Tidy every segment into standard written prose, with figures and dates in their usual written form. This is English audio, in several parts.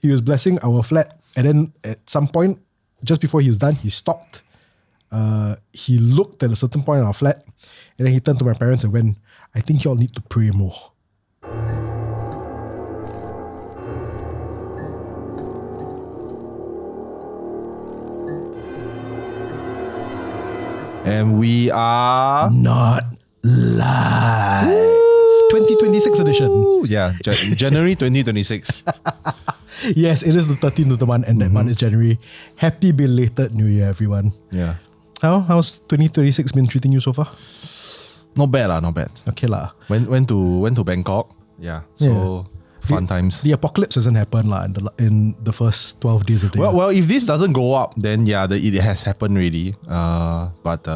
he was blessing our flat, and then at some point, just before he was done, he stopped. He looked at a certain point in our flat, and then he turned to my parents and went, I think y'all need to pray more. And we are not live. 2026 edition. Ooh, yeah, January 2026. Yes, it is the 13th of the month, and that month is January. Happy belated New Year, everyone. Yeah. How's 2026 been treating you so far? Not bad not bad. Okay lah. Went to Bangkok. Yeah. So fun times. The apocalypse hasn't happened lah in the first 12 days of the year. Well, if this doesn't go up, then yeah, it has happened already. But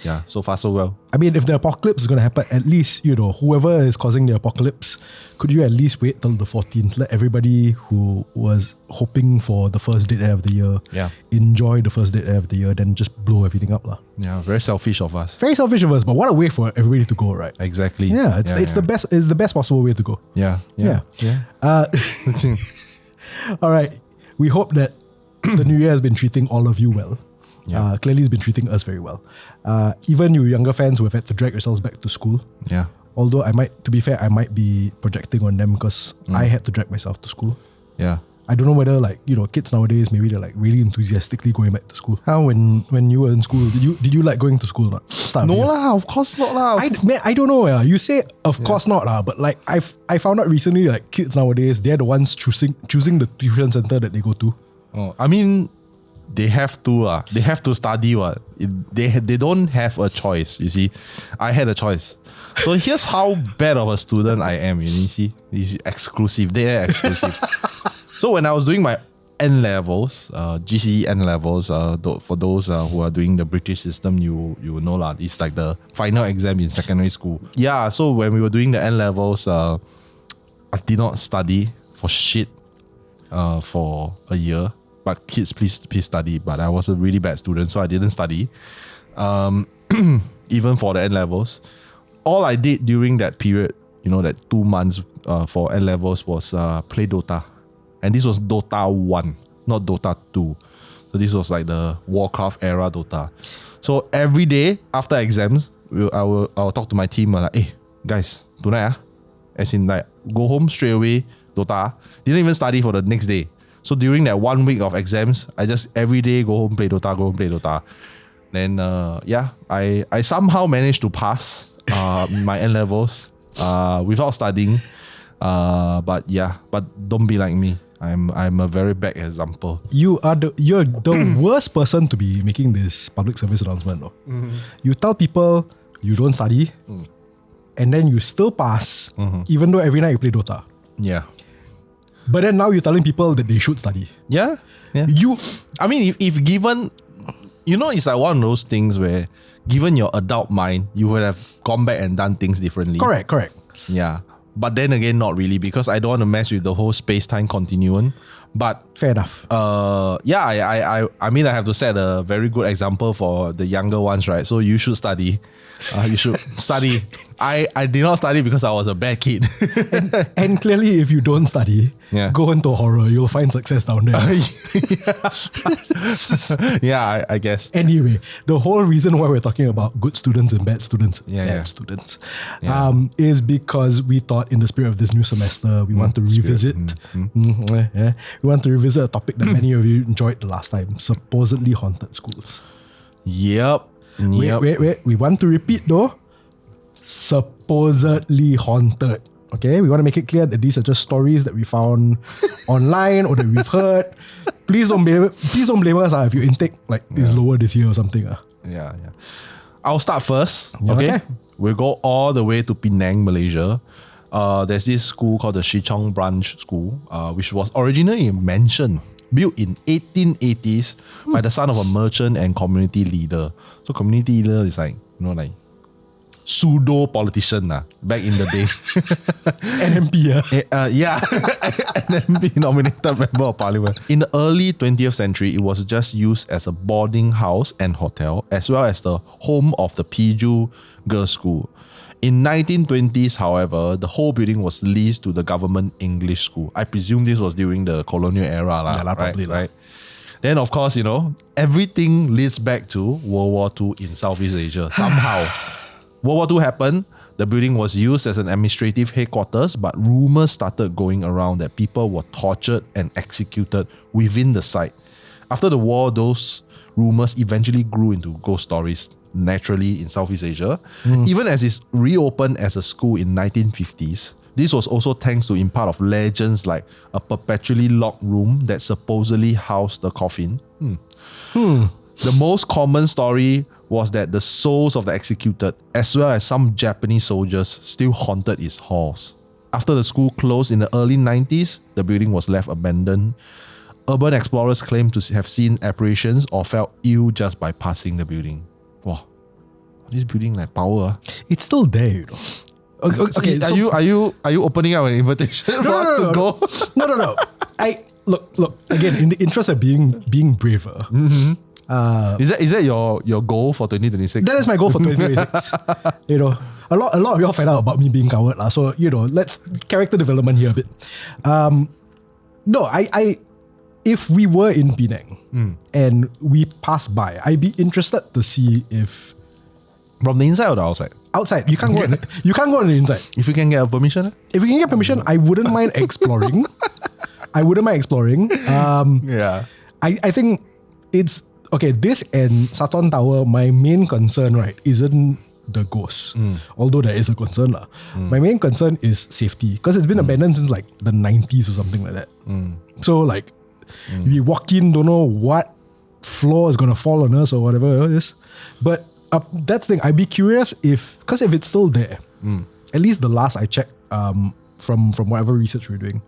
yeah, so far so well. I mean, if the apocalypse is going to happen, at least, whoever is causing the apocalypse, could you at least wait till the 14th? Let everybody who was hoping for the first date of the year enjoy the first date of the year, then just blow everything up lah. Yeah, very selfish of us. Very selfish of us, but what a way for everybody to go, right? Exactly. Yeah, it's the best possible way to go. Yeah. All right. We hope that the new year has been treating all of you well. Yeah. Clearly, it's been treating us very well. Even you younger fans who have had to drag yourselves back to school. Yeah. Although to be fair, I might be projecting on them because I had to drag myself to school. Yeah. I don't know whether kids nowadays, maybe they're really enthusiastically going back to school. How when you were in school, did you like going to school or not? No lah, of course not lah. I don't know. You say of course not lah, but I found out recently kids nowadays, they're the ones choosing the tuition center that they go to. Oh, I mean, they have to they have to study what. They don't have a choice. You see, I had a choice. So here's how bad of a student I am. You see, exclusive. They are exclusive. So when I was doing my N levels, GCE N levels, for those who are doing the British system, you know lah. It's like the final exam in secondary school. Yeah. So when we were doing the N levels, I did not study for shit for a year. But kids, please study. But I was a really bad student, so I didn't study. Even for the N levels, all I did during that period, that 2 months for N levels was play Dota. And this was Dota 1, not Dota 2. So this was like the Warcraft era Dota. So every day after exams, I will talk to my team like, hey guys, tonight as in go home straight away, Dota. Didn't even study for the next day. So during that 1 week of exams, I just every day go home, play Dota. Then I somehow managed to pass my N levels without studying. But don't be like me. I'm a very bad example. You're the worst person to be making this public service announcement. No? You tell people you don't study, and then you still pass, even though every night you play Dota. Yeah. But then now you're telling people that they should study. Yeah. I mean, if given, it's like one of those things where, given your adult mind, you would have gone back and done things differently. Correct. Yeah. But then again, not really, because I don't want to mess with the whole space-time continuum. But fair enough. I mean, I have to set a very good example for the younger ones, right? So you should study. You should study. I did not study because I was a bad kid. and clearly, if you don't study, go into horror. You'll find success down there. Yeah, I guess. Anyway, the whole reason why we're talking about good students and bad students, is because we thought in the spirit of this new semester, we want to revisit. We want to revisit a topic that many of you enjoyed the last time: supposedly haunted schools. Yep. Wait. We want to repeat though. Supposedly haunted. Okay, we want to make it clear that these are just stories that we found online or that we've heard. Please don't blame us if your intake is lower this year or something. Yeah. I'll start first. Okay. We'll go all the way to Penang, Malaysia. There's this school called the Shichong Branch School, which was originally built in 1880s by the son of a merchant and community leader. So community leader is like pseudo politician back in the day. NMP NMP nominated member of parliament. In the early 20th century, it was just used as a boarding house and hotel, as well as the home of the Piju Girls' School. In 1920s, however, the whole building was leased to the government English school. I presume this was during the colonial era, right? Then, of course, everything leads back to World War II in Southeast Asia. Somehow, World War II happened. The building was used as an administrative headquarters, but rumors started going around that people were tortured and executed within the site. After the war, those rumors eventually grew into ghost stories, naturally in Southeast Asia. Even as it's reopened as a school in 1950s, this was also thanks to in part of legends like a perpetually locked room that supposedly housed the coffin. The most common story was that the souls of the executed, as well as some Japanese soldiers, still haunted its halls. After the school closed in the early 90s, the building was left abandoned. Urban explorers claim to have seen apparitions or felt ill just by passing the building. Wow, this building like power. It's still there, Okay, are you opening up an invitation for us to go? No. I look again, in the interest of being braver. Is that your goal for 2026? That is my goal for 2026. A lot of y'all find out about me being coward, so let's character development here a bit. No, I if we were in Penang and we passed by, I'd be interested to see if from the inside or the outside. Outside, you can't go. You can't go on the inside. If you can get permission. If we can get permission, I wouldn't mind exploring. Yeah. I think it's okay. This and Satuan Tower, my main concern, right, isn't the ghosts. Although there is a concern. My main concern is safety. Because it's been abandoned since like the 90s or something like that. So like, we walk in, don't know what floor is going to fall on us or whatever it is. But that's the thing. I'd be curious because if it's still there, at least the last I checked from whatever research we're doing,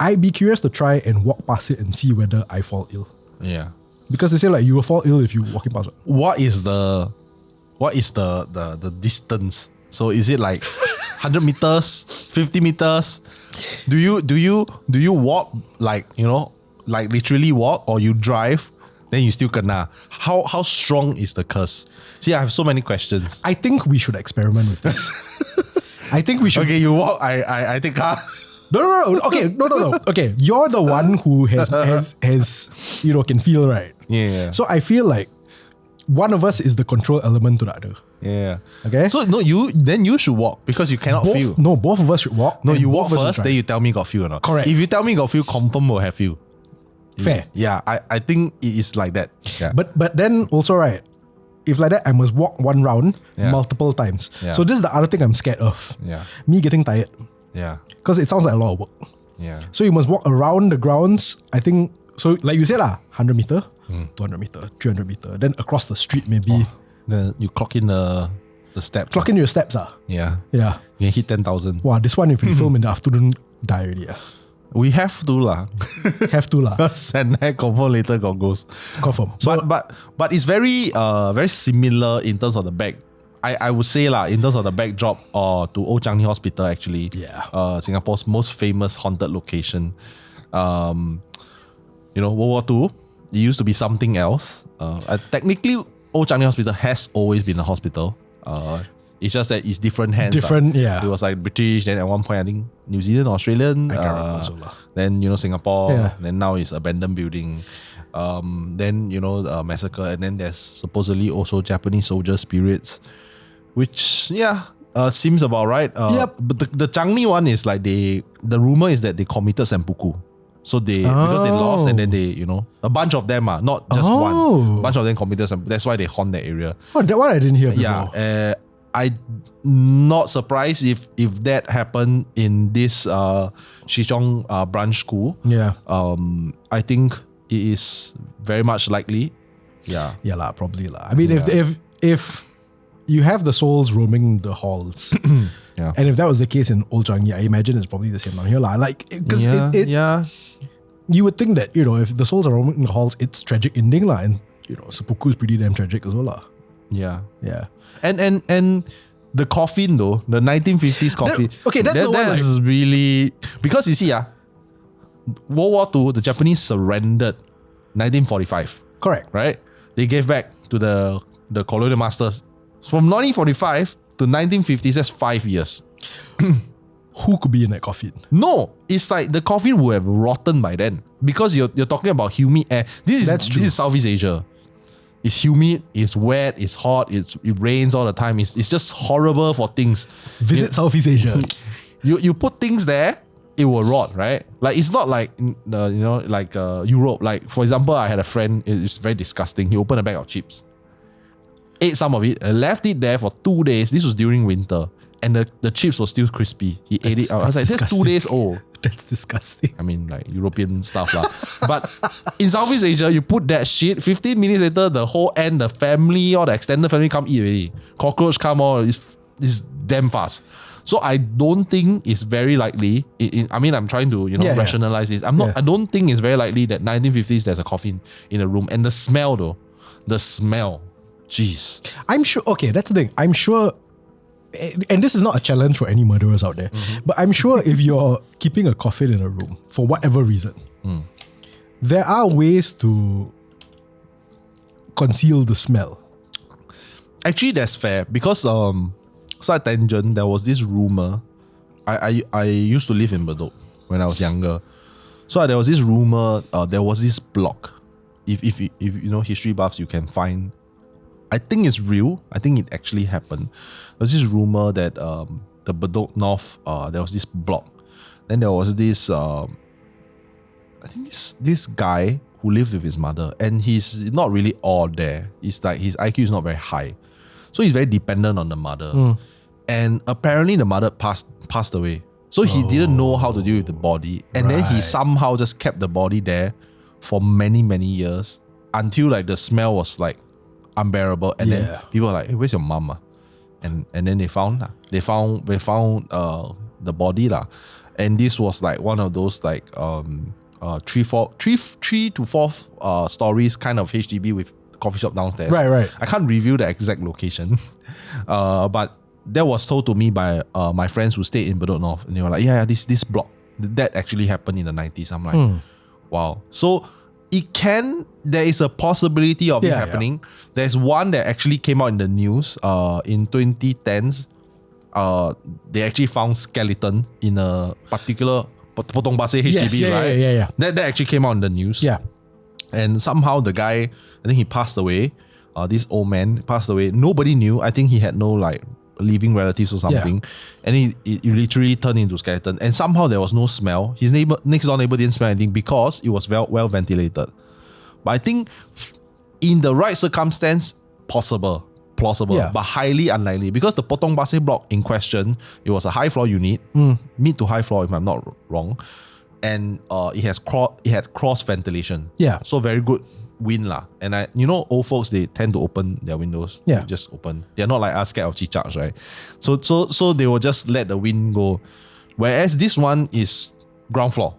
I'd be curious to try and walk past it and see whether I fall ill. Yeah. Because they say like you will fall ill if you walking past it. What is the distance? So is it like 100 meters, 50 meters? Do you walk like literally walk, or you drive? Then you still kena. How strong is the curse? See, I have so many questions. I think we should experiment with this. I think we should. Okay, you walk. I think. No. Okay, no. Okay, you're the one who has can feel, right? Yeah. So I feel like one of us is the control element to the other. Yeah. Okay. So no, you should walk because you cannot feel. No, both of us should walk. No, you walk first. Then you tell me got feel or not. Correct. If you tell me got feel, confirm will have feel. Fair. Yeah, I think it is like that. Yeah. But then also, right, if like that, I must walk one round multiple times. Yeah. So this is the other thing I'm scared of. Yeah. Me getting tired. Yeah. Because it sounds like a lot of work. Yeah. So you must walk around the grounds, I think, so like you said 100 meter, 200 meter, 300 meter, then across the street maybe. Then you clock in the steps. Clock in your steps. Yeah. Yeah. You can hit 10,000. Wow, this one if we film in the afternoon, die already. We have to lah. Have to lah. And I confirm later got ghost. Confirm. So, but it's very very similar in terms of the back. I would say lah, in terms of the backdrop to Old Changi Hospital actually. Yeah. Singapore's most famous haunted location. World War II, it used to be something else. Technically, Old Changi Hospital has always been a hospital. It's just that it's different hands. Yeah. It was like British, then at one point I think New Zealand, Australian. I can't remember also lah. Then Singapore. Yeah. Then now it's abandoned building. Then massacre, and then there's supposedly also Japanese soldier spirits, which seems about right. Yep. But the Changi one is like the rumor is that they committed seppuku. So because they lost, and then they a bunch of them not just one. A bunch of them committed seppuku. That's why they haunt that area. Oh, that one I didn't hear before. Yeah. I'm not surprised if that happened in this Shizhong branch school. Yeah. I think it is very much likely. Yeah. Yeah lah, probably lah. I mean, if you have the souls roaming the halls, and if that was the case in Old Changi, I imagine it's probably the same down here lah. Like, because you would think that if the souls are roaming the halls, it's tragic ending lah, and seppuku is pretty damn tragic as well lah. Yeah. Yeah. And the coffin though, the 1950s coffin. That's the one. That is really, because you see World War II, the Japanese surrendered 1945. Correct. Right? They gave back to the colonial masters. From 1945 to 1950s, that's 5 years. Who could be in that coffin? No, it's like the coffin would have rotten by then because you're talking about humid air. This is Southeast Asia. It's humid, it's wet, it's hot, it rains all the time. It's just horrible for things. Visit Southeast Asia. You put things there, it will rot, right? Like it's not like Europe. Like for example, I had a friend. It's very disgusting. He opened a bag of chips, ate some of it, and left it there for 2 days. This was during winter. And the chips were still crispy. He ate it out. I was like, that's 2 days old. That's disgusting. I mean, like European stuff lah. But in Southeast Asia, you put that shit, 15 minutes later, the whole end, the family or the extended family come eat already. Cockroach come all, it's damn fast. So I don't think it's very likely. I mean, I'm trying to rationalize this. I don't think it's very likely that 1950s there's a coffin in a room. And the smell though, jeez. I'm sure. Okay, that's the thing. I'm sure. And this is not a challenge for any murderers out there, but I'm sure if you're keeping a coffin in a room for whatever reason, there are ways to conceal the smell. Actually, that's fair because side tangent, there was this rumor. I used to live in Bedok when I was younger, so there was this rumor. There was this block. If you know history buffs, you can find. I think it's real. I think it actually happened. There's this rumor that the Bedok North, there was this block. Then there was this, I think this guy who lived with his mother, and he's not really all there. It's like his IQ is not very high, so he's very dependent on the mother. And apparently the mother passed away, so he didn't know how to deal with the body, and then he somehow just kept the body there for many years until like the smell was like unbearable, and then people were like, hey, where's your mom? And then they found the body lah. And this was like one of those like 3 to 4 stories kind of HDB with coffee shop downstairs. Right. I can't reveal the exact location, but that was told to me by my friends who stayed in Bedok North, and they were like, this block that actually happened in the 90s. I'm like, wow. So there is a possibility of it happening. There's one that actually came out in the news in 2010s. They actually found skeleton in a particular Potong Pasir HDB, right? Yeah. That actually came out in the news. Yeah. And somehow the guy, I think he passed away. This old man passed away. Nobody knew. I think he had no like living relatives or something, and he literally turned into a skeleton, and somehow there was no smell. His next door neighbor didn't smell anything because it was well ventilated. But I think in the right circumstance, plausible, but highly unlikely, because the Potong Pasir block in question, it was a high floor unit, mid to high floor if I'm not wrong, and it had cross ventilation. So very good wind lah. And old folks, they tend to open their windows. They just open. They're not like us scared of chichaks, right? So they will just let the wind go. Whereas this one is ground floor.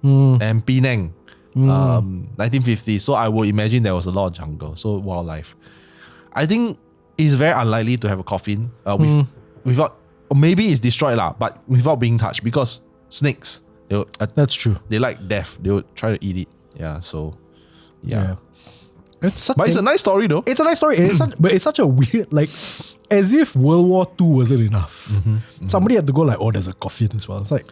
And Penang, 1950. So I would imagine there was a lot of jungle, so wildlife. I think it's very unlikely to have a coffin without, or maybe it's destroyed lah, but without being touched, because snakes, that's true. They like death. They would try to eat it. Yeah. So. Yeah. It's a nice story though. It's a nice story. But it's such a weird, like, as if World War II wasn't enough. Somebody had to go like, oh, there's a coffin as well. It's like,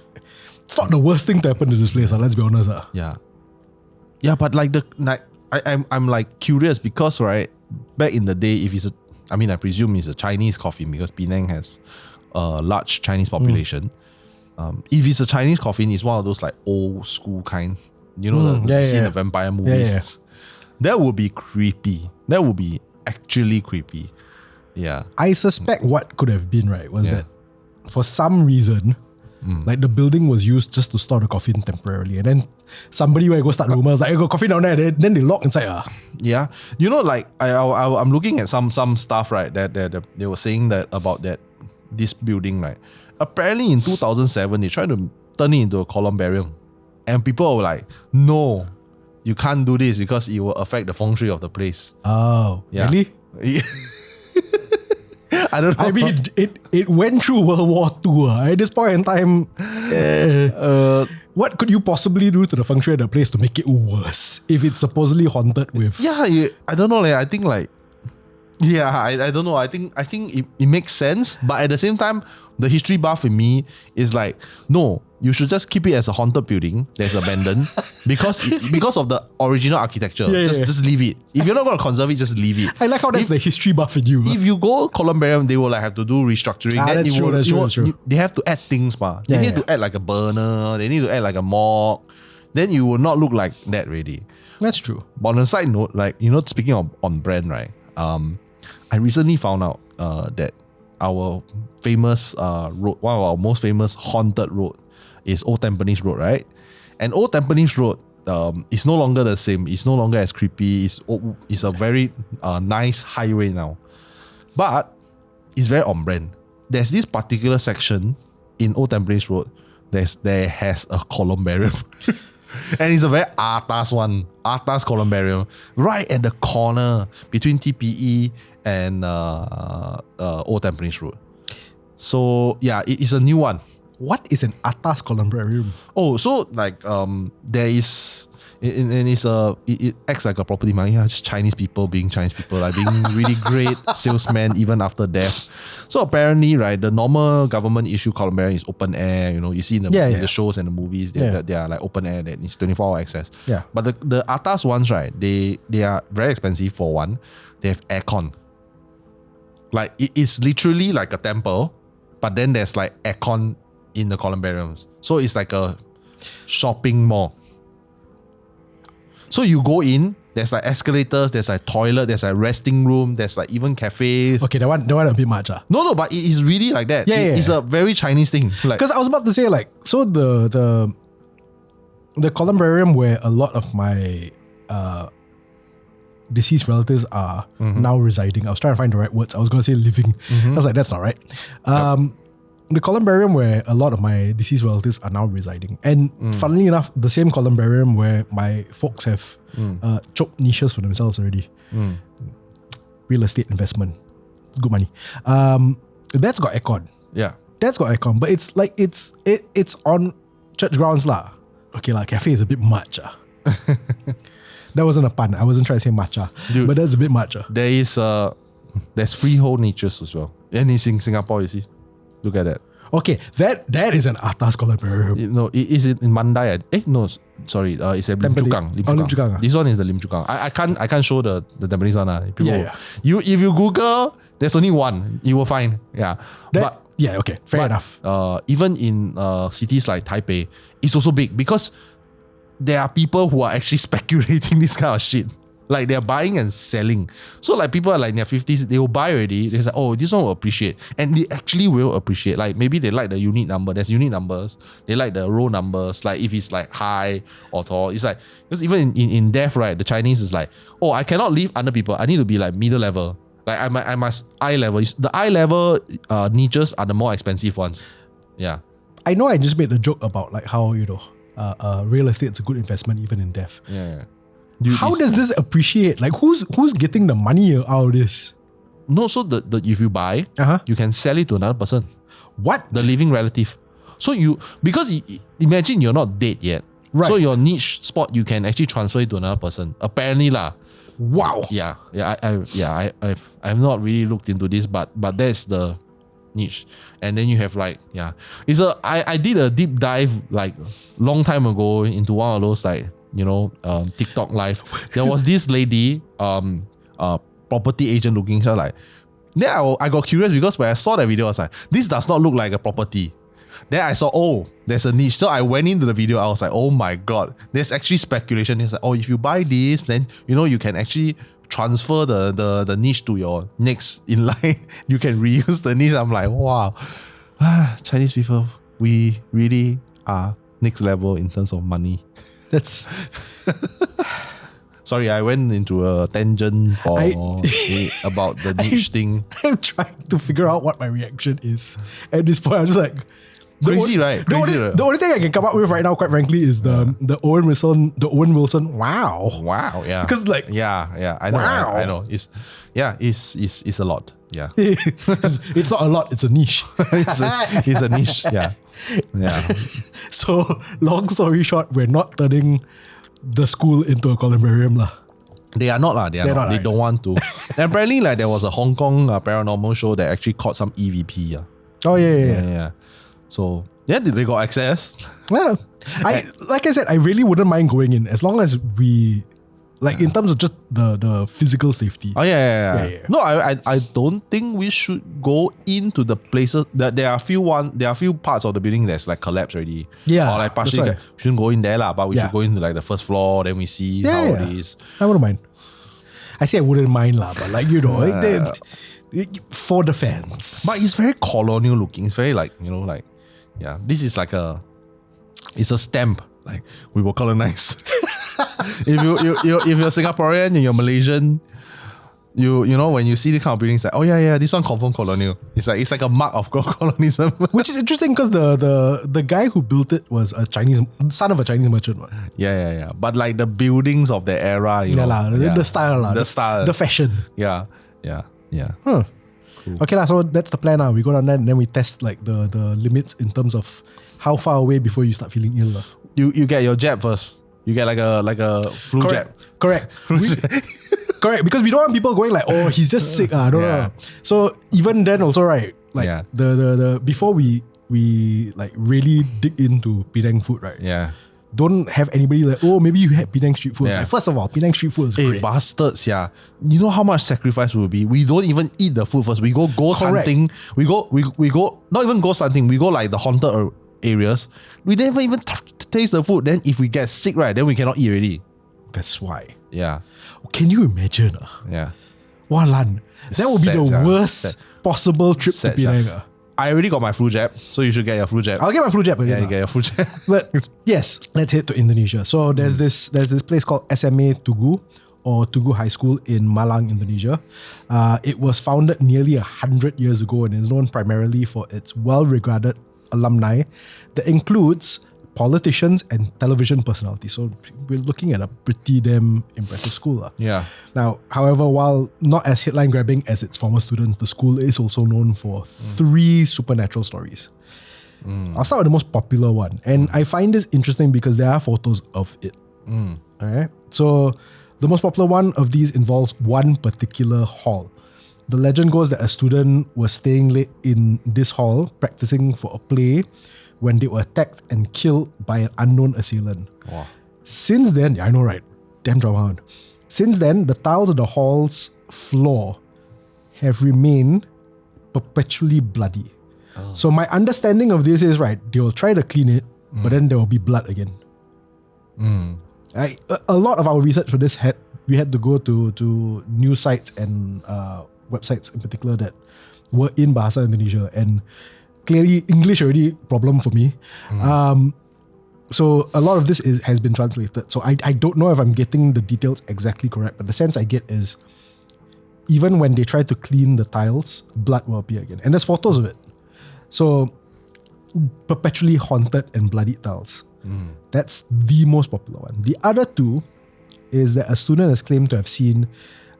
it's not the worst thing to happen to this place, let's be honest. Yeah, but like I'm like curious because right, back in the day, if it's I presume it's a Chinese coffin because Penang has a large Chinese population. If it's a Chinese coffin, it's one of those like old school kind. You know, you've seen the vampire movies. That would be creepy. That would be actually creepy. Yeah. I suspect what could have been, right, was that for some reason, like the building was used just to store the coffin temporarily. And then somebody will go start rumors like, I got coffin down there. Then they lock inside. Yeah. You know, like I'm looking at some stuff, right, that they were saying that about this building, right. Apparently in 2007, they tried to turn it into a columbarium. And people were like, no, you can't do this because it will affect the feng shui of the place. Oh, really? I don't know. I mean, it went through World War II. At this point in time, what could you possibly do to the feng shui of the place to make it worse if it's supposedly haunted with? Yeah, I don't know. I think like Yeah, I don't know. I think it makes sense, but at the same time, the history buff in me is like, no, you should just keep it as a haunted building that's abandoned because of the original architecture. Just leave it. If you're not going to conserve it, just leave it. I like how that's the history buff in you. If you go columbarium, they will like have to do restructuring. That's true. They have to add things, ma. They need to add like a burner. They need to add like a morgue. Then you will not look like that really. That's true. But on a side note, like, you know, speaking of on brand, right? I recently found out that our famous road, one of our most famous haunted road, is Old Tampines Road, right? And Old Tampines Road is no longer the same. It's no longer as creepy. It's a very nice highway now, but it's very on brand. There's this particular section in Old Tampines Road there has a columbarium. And it's a very atas columbarium, right at the corner between TPE and Old Tampines Road. So yeah, it is a new one. What is an atas columbarium? Oh, so like there is, and it acts like a property market. Yeah, just Chinese people being Chinese people, like being really great salesmen even after death. So apparently, right, the normal government issue columbarium is open air. You know, you see in the shows and the movies, they are like open air. That it's 24-hour access. Yeah. But the atas ones, right, they are very expensive. For one, they have aircon. Like it's literally like a temple, but then there's like aircon in the columbariums. So it's like a shopping mall. So you go in, there's like escalators, there's like toilet, there's like resting room, there's like even cafes. Okay, that one a bit much. No, but it is really like that. It's a very Chinese thing. Because I was about to say, like, so the columbarium where a lot of my deceased relatives are now residing. I was trying to find the right words. I was going to say living. I was like, that's not right. The columbarium where a lot of my deceased relatives are now residing. And funnily enough, the same columbarium where my folks have choked niches for themselves already. Real estate investment. Good money. That's got aircon. Yeah. That's got aircon. But it's like, it's on church grounds lah. Okay lah, cafe is a bit much. That wasn't a pun. I wasn't trying to say matcha. Dude, but that's a bit much. There's freehold niches as well. And it's in Singapore, you see. Look at that. Okay, that is an atas columbarium. It is in Mandai. No, sorry. It's at Lim Chu Kang. Lim Chu Kang. This one is the Lim Chu Kang. I can't show the Tampines one. If you Google, there's only one. You will find. Yeah. Okay. Fair enough. Even in cities like Taipei, it's also big because there are people who are actually speculating this kind of shit. Like they're buying and selling. So like people are like in their 50s, they will buy already. They're like, oh, this one will appreciate. And they actually will appreciate. Like maybe they like the unit number. There's unit numbers. They like the row numbers. Like if it's like high or tall. It's like, because even in death, right, the Chinese is like, oh, I cannot live under people. I need to be like middle level. Like I must eye level. The eye level niches are the more expensive ones. Yeah. I know I just made the joke about like how, real estate is a good investment even in death. Yeah. Dude, how does this appreciate? Like who's getting the money out of this? No, so the if you buy, you can sell it to another person. What? The living relative. So because imagine you're not dead yet. Right. So your niche spot, you can actually transfer it to another person. Apparently lah. Wow. Yeah. I've not really looked into this, but that's the niche. And then you have like, I did a deep dive like long time ago into one of those like, TikTok live. There was this lady, property agent looking. So like, then I got curious because when I saw that video, I was like, this does not look like a property. Then I saw, oh, there's a niche. So I went into the video. I was like, oh my God, there's actually speculation. It's like, oh, if you buy this, then you can actually transfer the niche to your next in line. You can reuse the niche. I'm like, wow, Chinese people, we really are next level in terms of money. That's sorry, I went into a tangent about the niche thing. I'm trying to figure out what my reaction is. At this point, I'm just like crazy, right? The only thing I can come up with right now, quite frankly, is the Owen Wilson. Wow, yeah. Because like, I know, wow. I know. It's a lot. Yeah, it's not a lot. It's a niche. it's a niche. Yeah. So long story short, we're not turning the school into a columbarium lah. They are not lah. They are not. They don't want to. And apparently, like there was a Hong Kong paranormal show that actually caught some EVP. Oh yeah. So yeah, they got access. Well, like I said, I really wouldn't mind going in as long as we, like in terms of just the physical safety. Oh yeah. No, I don't think we should go into the places that there are a few parts of the building that's like collapsed already. Yeah. Or like partially we shouldn't go in there lah, but we should go into like the first floor, then we see how it is. I wouldn't mind. I say I wouldn't mind lah, but like for the fans. But it's very colonial looking. It's very like, this is like it's a stamp. Like we were colonized. if you're Singaporean and you're Malaysian, you know when you see this kind of buildings, like this one confirm colonial. It's like a mark of colonialism. Which is interesting because the guy who built it was son of a Chinese merchant. Right? Yeah. But like the buildings of the era, the style, the fashion. Yeah. Huh. Cool. Okay so that's the plan. We go down there and then we test like the limits in terms of how far away before you start feeling ill. You get your jab first. You get like a flu jab. Correct. Correct. Because we don't want people going like, oh, he's just sick. I don't know. So even then also, right? Like the before we like really dig into Penang food, right? Yeah. Don't have anybody like, oh, maybe you had Penang street food. Like, first of all, Penang street food is great. Bastards, yeah. You know how much sacrifice will be? We don't even eat the food first. We go ghost hunting. We go, not even ghost hunting. We go like the haunted areas. We never even taste the food. Then if we get sick, right, then we cannot eat already. That's why. Yeah. Can you imagine? Yeah. Lan. That would be the worst possible trip to Penang. I already got my flu jab, so you should get your flu jab. I'll get my flu jab again. Yeah, you get your flu jab. But yes, let's head to Indonesia. So there's this place called SMA Tugu or Tugu High School in Malang, Indonesia. It was founded nearly 100 years ago and is known primarily for its well-regarded alumni that includes politicians and television personalities. So we're looking at a pretty damn impressive school. Yeah. Now, however, while not as headline grabbing as its former students, the school is also known for 3 supernatural stories. I'll start with the most popular one. And I find this interesting because there are photos of it. Alright. So the most popular one of these involves one particular hall. The legend goes that a student was staying late in this hall practicing for a play when they were attacked and killed by an unknown assailant. Wow. Since then, I know, right? Damn drama. Since then, the tiles of the hall's floor have remained perpetually bloody. Oh. So my understanding of this is, right, they will try to clean it, but then there will be blood again. A lot of our research for this we had to go to news sites and websites in particular that were in Bahasa Indonesia, and clearly English already problem for me. So a lot of this has been translated. So I don't know if I'm getting the details exactly correct, but the sense I get is even when they try to clean the tiles, blood will appear again. And there's photos of it. So perpetually haunted and bloodied tiles. That's the most popular one. The other 2 is that a student has claimed to have seen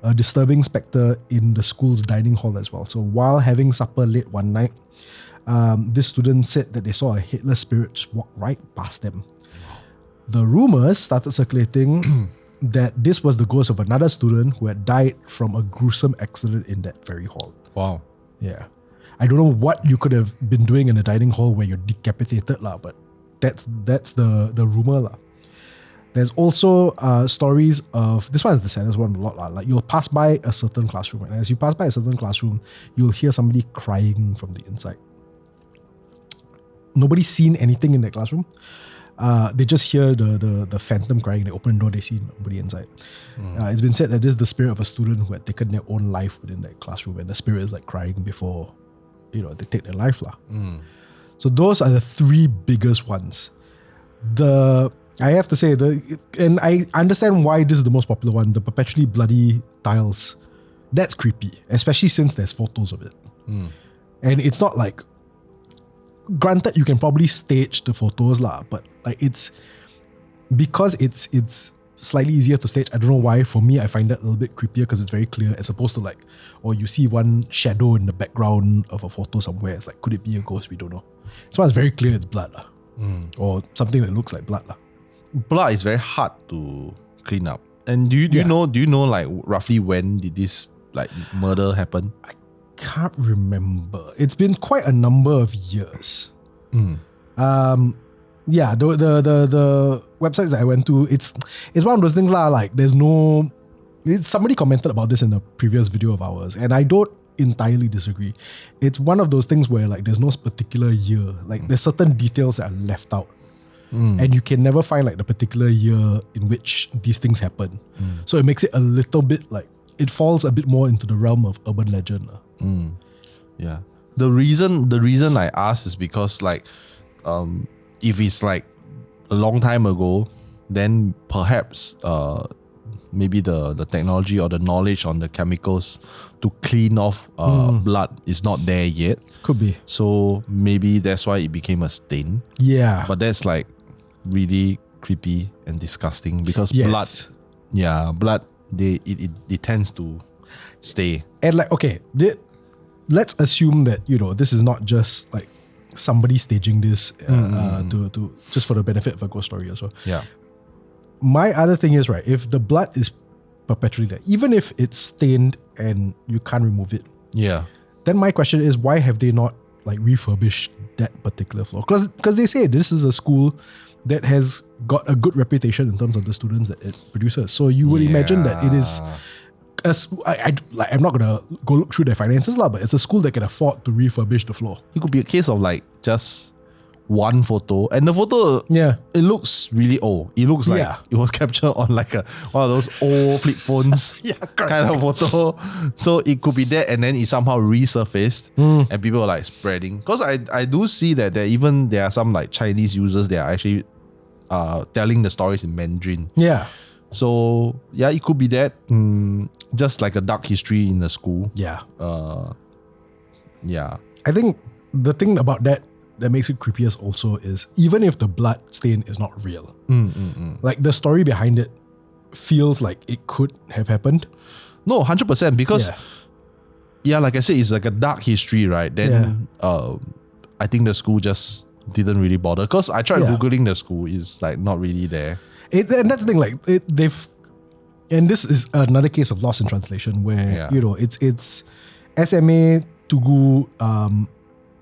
a disturbing spectre in the school's dining hall as well. So while having supper late one night, this student said that they saw a headless spirit just walk right past them. The rumors started circulating that this was the ghost of another student who had died from a gruesome accident in that very hall. Wow. Yeah. I don't know what you could have been doing in a dining hall where you're decapitated, but that's the rumor. There's also stories of, this one is the saddest one a lot. Like you'll pass by a certain classroom, and as you pass by a certain classroom, you'll hear somebody crying from the inside. Nobody's seen anything in that classroom. They just hear the phantom crying. They open the door, they see nobody inside. It's been said that this is the spirit of a student who had taken their own life within that classroom, and the spirit is like crying before they take their life. So those are the 3 biggest ones. I have to say, and I understand why this is the most popular one, the perpetually bloody tiles. That's creepy, especially since there's photos of it. And it's not like, granted, you can probably stage the photos, but like it's slightly easier to stage. I don't know why. For me, I find that a little bit creepier because it's very clear, as opposed to like, or you see one shadow in the background of a photo somewhere. It's like, could it be a ghost? We don't know. So it's very clear it's blood, or something that looks like blood. Blood is very hard to clean up. And do you know like roughly when did this like murder happen? I can't remember. It's been quite a number of years. Yeah, the websites that I went to, it's one of those things like somebody commented about this in a previous video of ours, and I don't entirely disagree. It's one of those things where like there's no particular year, like there's certain details that are left out, and you can never find like the particular year in which these things happen. So it makes it a little bit like it falls a bit more into the realm of urban legend. Yeah. The reason I asked is because like if it's like a long time ago, then perhaps maybe the technology or the knowledge on the chemicals to clean off blood is not there yet. Could be. So maybe that's why it became a stain. Yeah. But that's like really creepy and disgusting because blood, it tends to stay. And like, okay, let's assume that, this is not just like somebody staging this to just for the benefit of a ghost story as well. Yeah. My other thing is, right, if the blood is perpetually there, even if it's stained and you can't remove it, then my question is, why have they not like refurbished that particular floor? Because they say this is a school that has got a good reputation in terms of the students that it produces. So you would imagine that it is. I'm not gonna go look through their finances, but it's a school that can afford to refurbish the floor. It could be a case of like just one photo, and the photo, it looks really old. It looks like it was captured on like one of those old flip phones kind of photo. So it could be that, and then it somehow resurfaced, and people are like spreading. Because I do see that there are some like Chinese users that are actually telling the stories in Mandarin. Yeah. So it could be that. Just like a dark history in the school. Yeah. I think the thing about that makes it creepiest also is even if the blood stain is not real, like the story behind it feels like it could have happened. No, 100%, because like I said, it's like a dark history, right? Then I think the school just didn't really bother, because I tried Googling the school, it's like not really there. And that's the thing, like and this is another case of lost in translation where, it's SMA Tugu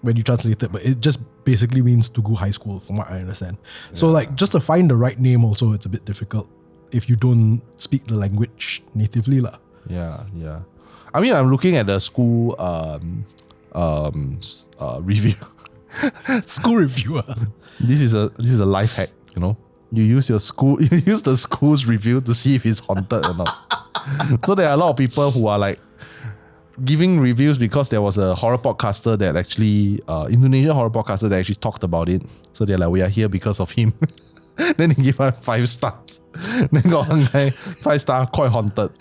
when you translate it, but it just basically means Tugu High School from what I understand. So like just to find the right name also, it's a bit difficult if you don't speak the language natively. Yeah. I mean, I'm looking at the school review. School reviewer. This is a life hack, You use the school's review to see if it's haunted or not. So there are a lot of people who are like giving reviews because there was a horror podcaster that actually, Indonesian horror podcaster that actually talked about it. So they're like, we are here because of him. Then they give us 5 stars. Then got one guy, 5 star, quite haunted.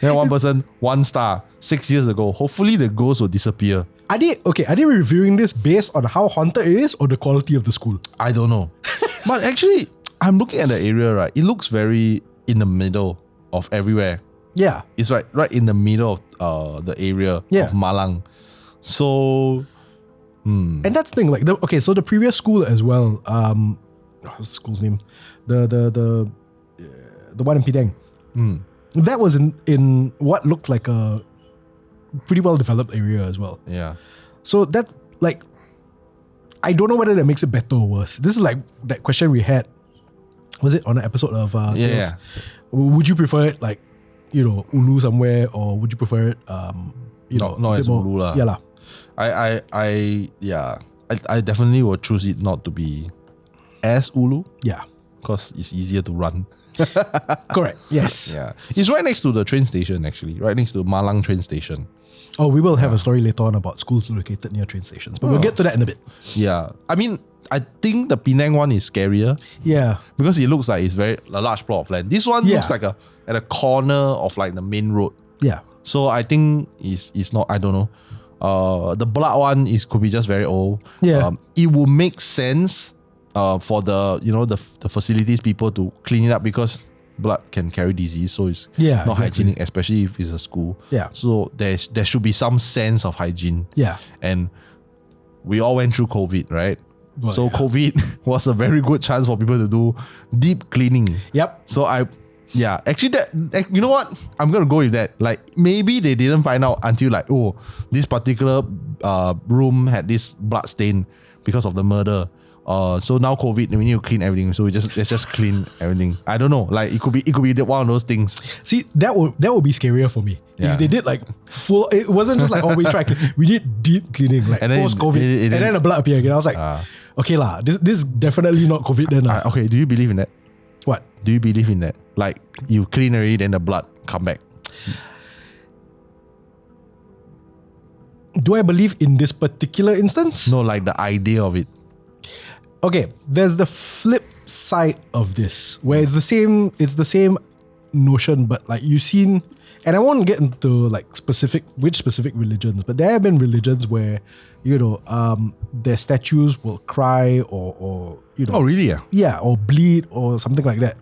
Then one person, 1 star, 6 years ago. Hopefully the ghost will disappear. Are they reviewing this based on how haunted it is or the quality of the school? I don't know. But actually, I'm looking at the area, right? It looks very in the middle of everywhere. Yeah. It's right in the middle of the area of Malang. So, And that's the thing, like, so the previous school as well, what's the school's name? The one in Penang. That was in what looked like a pretty well developed area as well. Yeah. So that, like, I don't know whether that makes it better or worse. This is like that question we had. Was it on an episode of Tales? Would you prefer it like, Ulu somewhere, or would you prefer it not as Ulu lah. Yeah lah. I definitely will choose it not to be as Ulu. Yeah. Because it's easier to run. Correct. Yes. Yeah. It's right next to the train station, actually. Right next to Malang train station. Oh, we will have a story later on about schools located near train stations, but we'll get to that in a bit. Yeah. I mean, I think the Penang one is scarier. Yeah. Because it looks like it's a large plot of land. This one looks like at a corner of like the main road. Yeah. So I think it's not, I don't know. The blood one could be just very old. Yeah. It will make sense for the facilities people to clean it up, because blood can carry disease, so it's not hygienic, especially if it's a school. Yeah. So there should be some sense of hygiene. Yeah. And we all went through COVID, right? Well, so COVID was a very good chance for people to do deep cleaning. Yep. So Yeah, actually you know what? I'm gonna go with that. Like maybe they didn't find out until like, oh, this particular room had this blood stain because of the murder. So now COVID, we need to clean everything. So let's just clean everything. I don't know. Like it could be one of those things. See, that would be scarier for me. Yeah. If they did like full, it wasn't just like, oh, we tried. We did deep cleaning, like post COVID, and then the blood appeared again. I was like, okay lah, this is definitely not COVID then. Okay, do you believe in that? What? Do you believe in that? Like you clean already, then the blood come back. Do I believe in this particular instance? No, like the idea of it. Okay, there's the flip side of this where it's the same notion, but like you've seen, and I won't get into like which specific religions, but there have been religions where, you know, their statues will cry or you know. Oh really? Yeah, or bleed or something like that.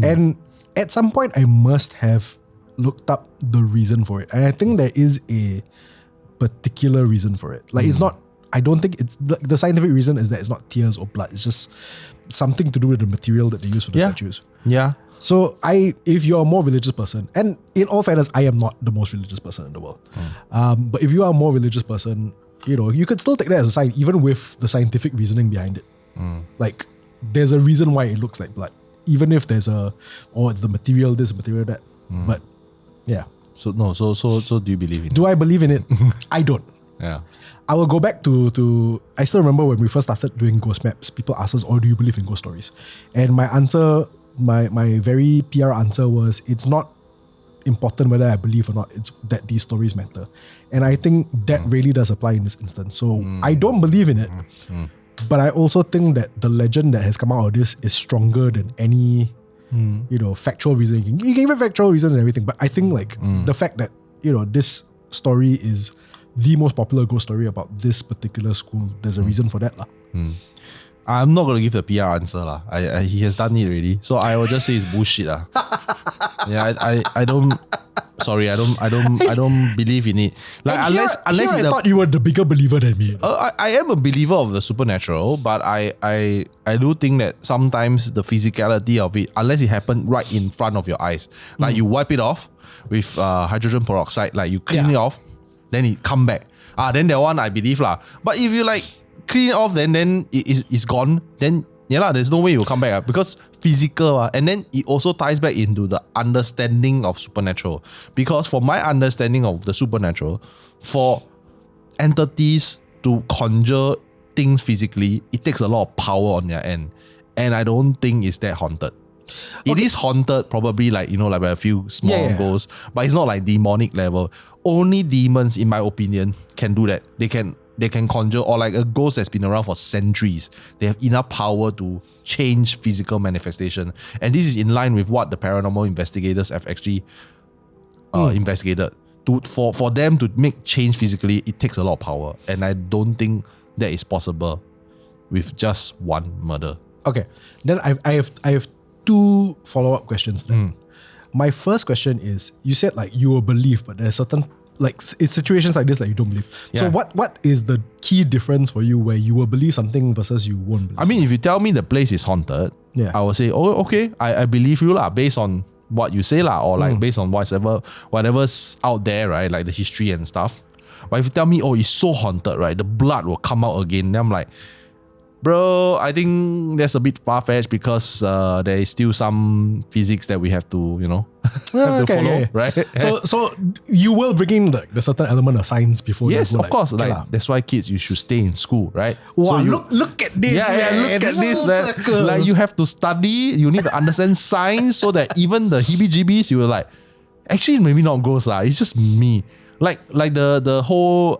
And at some point I must have looked up the reason for it. And I think there is a particular reason for it. Like it's not, I don't think it's the scientific reason is that it's not tears or blood. It's just something to do with the material that they use for the statues. Yeah. So if you're a more religious person, and in all fairness, I am not the most religious person in the world. But if you are a more religious person, you know, you could still take that as a sign, even with the scientific reasoning behind it. Like there's a reason why it looks like blood, even if there's it's the material this, material that. But yeah. So do you believe in it? Do I believe in it? I don't. Yeah. I will go back to I still remember when we first started doing ghost maps, people asked us, oh, do you believe in ghost stories? And my answer, my very PR answer was, it's not important whether I believe or not, it's that these stories matter. And I think that really does apply in this instance. So I don't believe in it, but I also think that the legend that has come out of this is stronger than any you know, factual reason. You can give it factual reasons and everything, but I think like the fact that, you know, this story is the most popular ghost story about this particular school, there's a reason for that lah. I'm not gonna give the PR answer lah. He has done it already, so I will just say it's bullshit lah. Yeah, I don't. Sorry, I don't believe in it. Like unless I thought you were the bigger believer than me. I am a believer of the supernatural, but I do think that sometimes the physicality of it, unless it happened right in front of your eyes, like you wipe it off with hydrogen peroxide, like you clean it off, then it come back. Then that one I believe lah. But if you like clean it off, then it's gone. Then there's no way it will come back because physical. And then it also ties back into the understanding of supernatural. Because for my understanding of the supernatural, for entities to conjure things physically, it takes a lot of power on their end. And I don't think it's that haunted. It is haunted, probably like, you know, like by a few small ghosts, but it's not like demonic level. Only demons, in my opinion, can do that. They can conjure, or like a ghost that's been around for centuries. They have enough power to change physical manifestation. And this is in line with what the paranormal investigators have actually investigated. For them to make change physically, it takes a lot of power. And I don't think that is possible with just one murder. Okay. Then I have two follow-up questions then. My first question is, you said like you will believe, but there's certain like it's situations like this that you don't believe. So what is the key difference for you where you will believe something versus you won't believe? I mean, if you tell me the place is haunted, I will say, oh, okay, I believe you lah, based on what you say lah, or like based on whatever's out there, right? Like the history and stuff. But if you tell me, oh, it's so haunted, right? The blood will come out again. Then I'm like, bro, I think that's a bit far-fetched because there is still some physics that we have to, you know, follow, right? So you will bring in the certain element of science before. Yes, of course. Like that's why kids, you should stay in school, right? Wow, so look at this. Look at this, man. Like you have to study. You need to understand science so that even the heebie-jeebies, you will like, actually maybe not ghosts lah. It's just me. Like the whole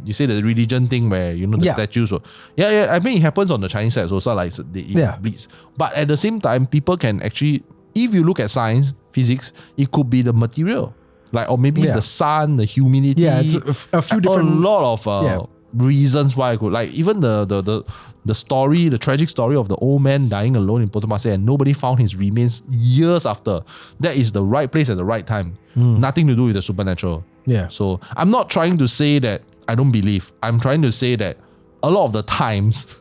you say the religion thing where, you know, the statues were, I mean it happens on the Chinese side also, like it bleeds. But at the same time, people can actually, if you look at science, physics, it could be the material, like, or maybe the sun, the humidity. Yeah, it's a few different, a lot of reasons why I could, like, even the story, the tragic story of the old man dying alone in Potong and nobody found his remains years after. That is the right place at the right time. Nothing to do with the supernatural. Yeah. So I'm not trying to say that I don't believe. I'm trying to say that a lot of the times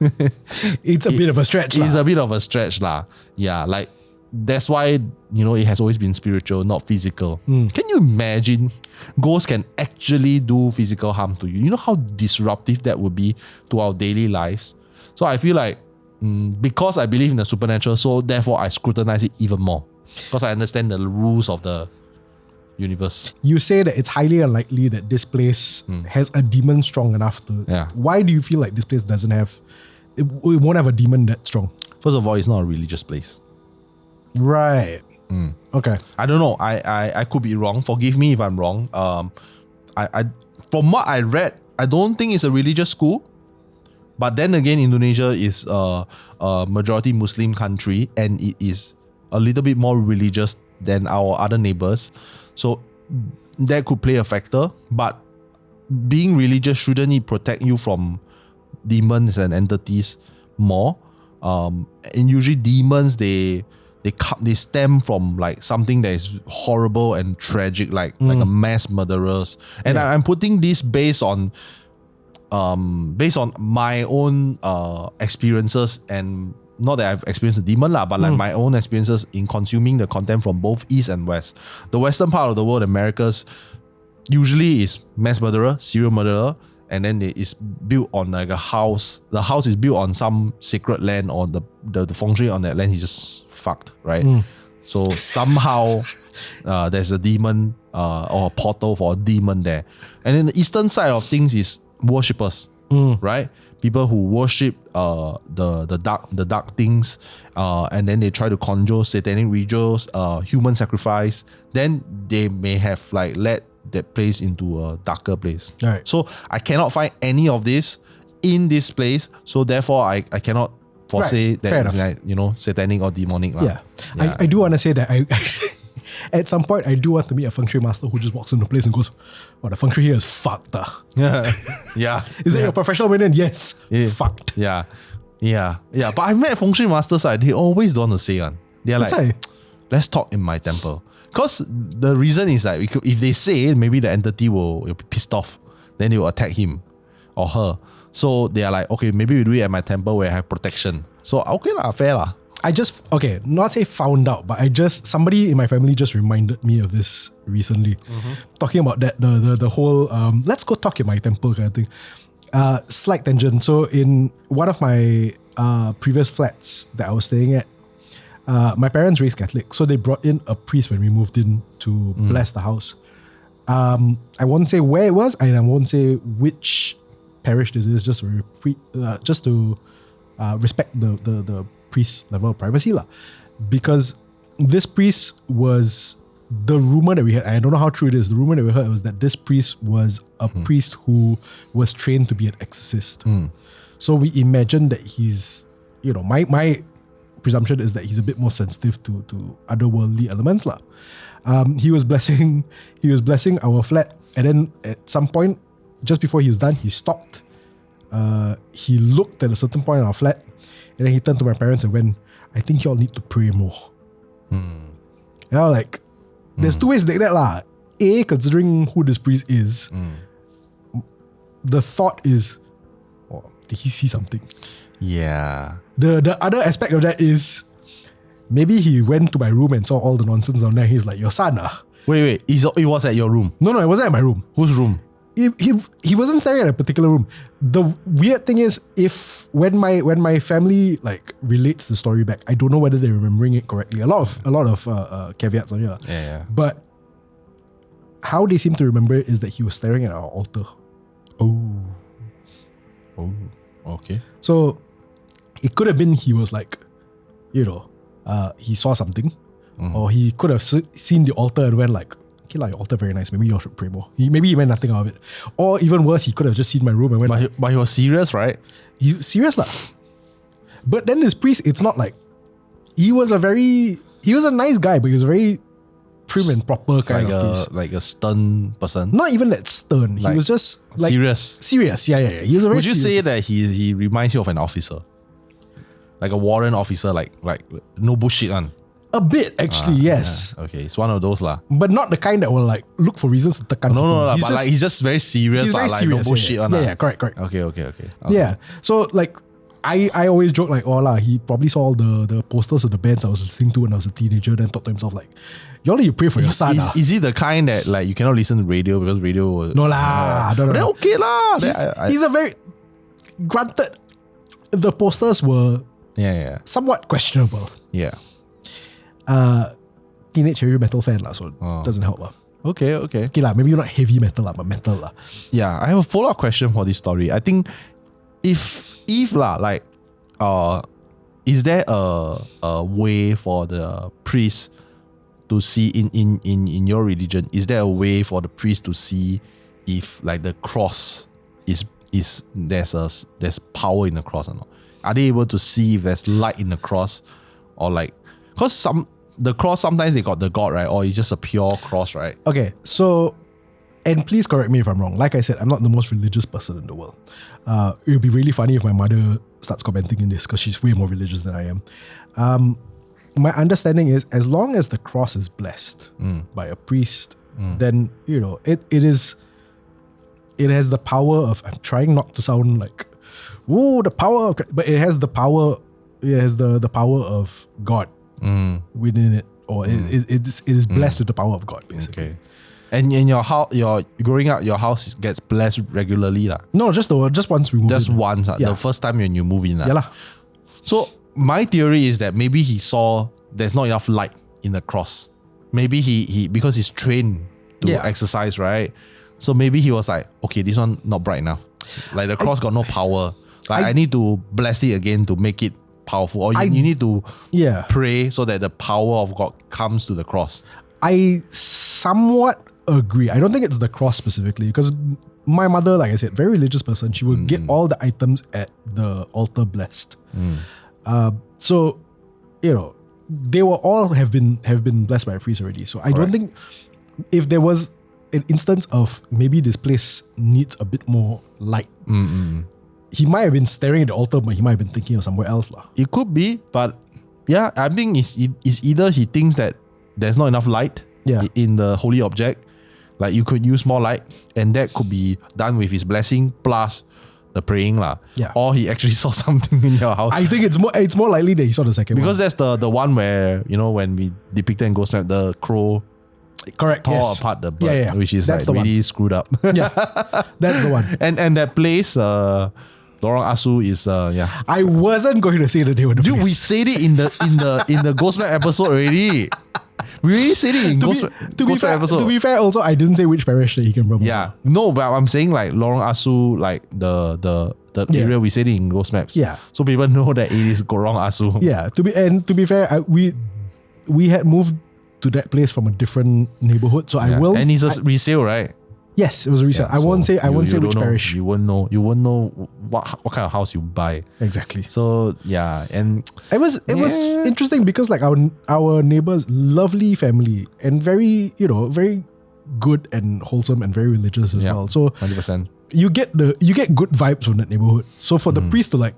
it's a bit of a stretch. It's a bit of a stretch lah. Yeah, like that's why, it has always been spiritual, not physical. Can you imagine ghosts can actually do physical harm to you? You know how disruptive that would be to our daily lives? So I feel like because I believe in the supernatural, so therefore I scrutinize it even more because I understand the rules of the universe. You say that it's highly unlikely that this place has a demon strong enough to... Yeah. Why do you feel like this place doesn't have... It won't have a demon that strong? First of all, it's not a religious place. Right. Okay. I don't know. I could be wrong. Forgive me if I'm wrong. I from what I read, I don't think it's a religious school. But then again, Indonesia is a majority Muslim country, and it is a little bit more religious than our other neighbors. So that could play a factor. But being religious, shouldn't it protect you from demons and entities more? And usually demons, they stem from like something that is horrible and tragic, like a mass murderers. And I'm putting this based on my own experiences, and not that I've experienced a demon but like my own experiences in consuming the content from both East and West. The Western part of the world, Americas, usually is mass murderer, serial murderer, and then it is built on like a house. The house is built on some sacred land, or the feng shui on that land, he just fucked, right? So somehow there's a demon or a portal for a demon there. And then the eastern side of things is worshippers, right? People who worship the dark things, and then they try to conjure satanic rituals, human sacrifice. Then they may have like led that place into a darker place. Right. So I cannot find any of this in this place. So therefore, I cannot foresee that it's like, satanic or demonic. Yeah. I do want to say that I at some point I do want to meet a feng shui master who just walks into the place and goes, "Oh, the feng shui here is fucked." Yeah. Is that your professional opinion? Yes. Fucked. Yeah. But I met feng shui masters, they always don't want to say one. They're like, let's talk in my temple. Because the reason is that if they say, maybe the entity will be pissed off. Then they will attack him or her. So they are like, okay, maybe we do it at my temple where I have protection. So okay lah, fair lah. Not say found out, but somebody in my family just reminded me of this recently. Talking about that, the whole, let's go talk in my temple kind of thing. Slight tangent. So in one of my previous flats that I was staying at, my parents raised Catholic, so they brought in a priest when we moved in to bless the house. I won't say where it was, and I won't say which parish this is, just to respect the priest's level of privacy lah. Because this priest was, the rumor that we had, I don't know how true it is, the rumor that we heard was that this priest was a priest who was trained to be an exorcist. So we imagine that he's, my presumption is that he's a bit more sensitive to otherworldly elements lah. He was blessing our flat, and then at some point, just before he was done, he stopped. He looked at a certain point in our flat, and then he turned to my parents and went, "I think y'all need to pray more." And I was like, there's two ways to take that lah. A, considering who this priest is, the thought is, oh, did he see something? Yeah. The other aspect of that is, maybe he went to my room and saw all the nonsense on there. He's like, "Your son ah." Wait. It was at your room? No, it wasn't at my room. Whose room? He wasn't staring at a particular room. The weird thing is, when my family like relates the story back, I don't know whether they're remembering it correctly. A lot of caveats on here. Yeah. But how they seem to remember it is that he was staring at our altar. Oh, okay. So it could have been he was like, he saw something, or he could have seen the altar and went like, "Okay lah, your altar very nice. Maybe you all should pray more." Maybe he meant nothing out of it. Or even worse, he could have just seen my room and went. But he was serious, right? He serious lah. But then this priest, it's not like he was a nice guy, but he was a very prim and proper kind of priest. Like a stern person. Not even that stern. He was just like serious. Serious, yeah. He was a very. Would you say that he reminds you of an officer? Like a warrant officer, like no bullshit on. A bit, actually, yes. Yeah. Okay, it's one of those lah. But not the kind that will like look for reasons to tekan. No, but like he's just very serious. He's very serious, no bullshit on. Yeah, correct. Okay. Yeah. So like, I always joke like, oh lah, he probably saw all the posters of the bands I was listening to when I was a teenager, then thought to himself like, y'all you pray for your son. Is he the kind that like you cannot listen to radio because radio was... No lah. No. Then okay lah. He's a very... Granted, the posters were somewhat questionable. Yeah. Teenage heavy metal fan lah, so it doesn't help lah. Okay. Okay lah, maybe you're not heavy metal lah, but metal lah. Yeah, I have a follow-up question for this story. I think if lah, like, is there a way for the priest to see in your religion? Is there a way for the priest to see if like the cross is there's power in the cross or not? Are they able to see if there's light in the cross, or like, because the cross sometimes they got the God, right, or it's just a pure cross, right? Okay, so, and please correct me if I'm wrong. Like I said, I'm not the most religious person in the world. It would be really funny if my mother starts commenting in this because she's way more religious than I am. My understanding is, as long as the cross is blessed by a priest, then it has the power of. I'm trying not to sound like, the power of, but it has the power. It has the power of God within it, or it is blessed with the power of God, basically. Okay. And in your house, you're growing up, your house gets blessed regularly lah. No, just once we move in. Just once, the first time when you move in lah. Yeah lah. So my theory is that maybe he saw there's not enough light in the cross. Maybe he because he's trained to exercise, right? So maybe he was like, okay, this one not bright enough. Like the cross got no power. Like I need to bless it again to make it powerful. Or you need to pray so that the power of God comes to the cross. I somewhat agree. I don't think it's the cross specifically, because my mother, like I said, very religious person. She will get all the items at the altar blessed. So, they will all have been blessed by a priest already. So I don't think, if there was an instance of maybe this place needs a bit more light, he might have been staring at the altar, but he might have been thinking of somewhere else lah. It could be, but yeah, I think it's either he thinks that there's not enough light in the holy object, like you could use more light, and that could be done with his blessing plus the praying lah. Yeah. Or he actually saw something in your house. I think it's more likely that he saw the second one. Because that's the one where, when we depicted in Ghost Map, the crow tore apart the bird, which is that's like really screwed up. Yeah, that's the one. And that place, Lorong Asu is I wasn't going to say the name of the place. Dude, we said it in the Ghost Map episode already. We already said it in Ghost Map episode. To be fair, also I didn't say which parish that he came from. Yeah, no, but I'm saying like Lorong Asu, like the area we said it in Ghost Maps. Yeah, so people know that it is Lorong Asu. Yeah, to be fair, we had moved to that place from a different neighborhood, so I will. And it's a resale, right? Yes, it was a resale. I won't say which parish. You won't know what kind of house you buy. Exactly. So yeah, and it was interesting because like our neighbors, lovely family and very very good and wholesome and very religious as well. So 100%. You get good vibes from that neighborhood. So for the priest to like,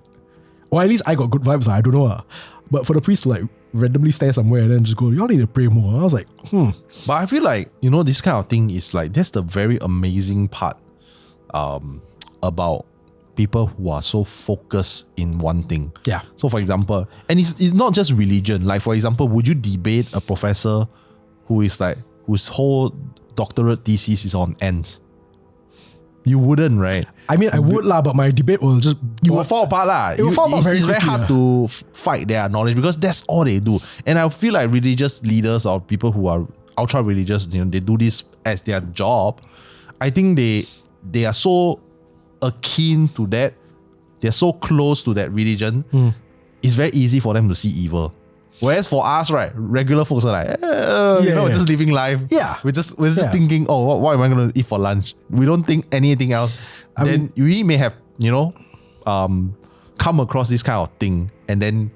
or at least I got good vibes. I don't know. But for the priest to like randomly stay somewhere and then just go, y'all need to pray more. I was like, But I feel like, this kind of thing is like, that's the very amazing part about people who are so focused in one thing. Yeah. So for example, and it's not just religion. Like for example, would you debate a professor whose whole doctorate thesis is on ants? You wouldn't, right? I mean, I would lah, but my debate will just... You will fall apart lah. It will fall apart very quickly. It's very hard to fight their knowledge because that's all they do. And I feel like religious leaders or people who are ultra religious, they do this as their job. I think they are so akin to that. They're so close to that religion. It's very easy for them to see evil. Whereas for us, right, regular folks are like, just living life. Yeah. We're just thinking, what am I going to eat for lunch? We don't think anything else. Then we may have, come across this kind of thing, and then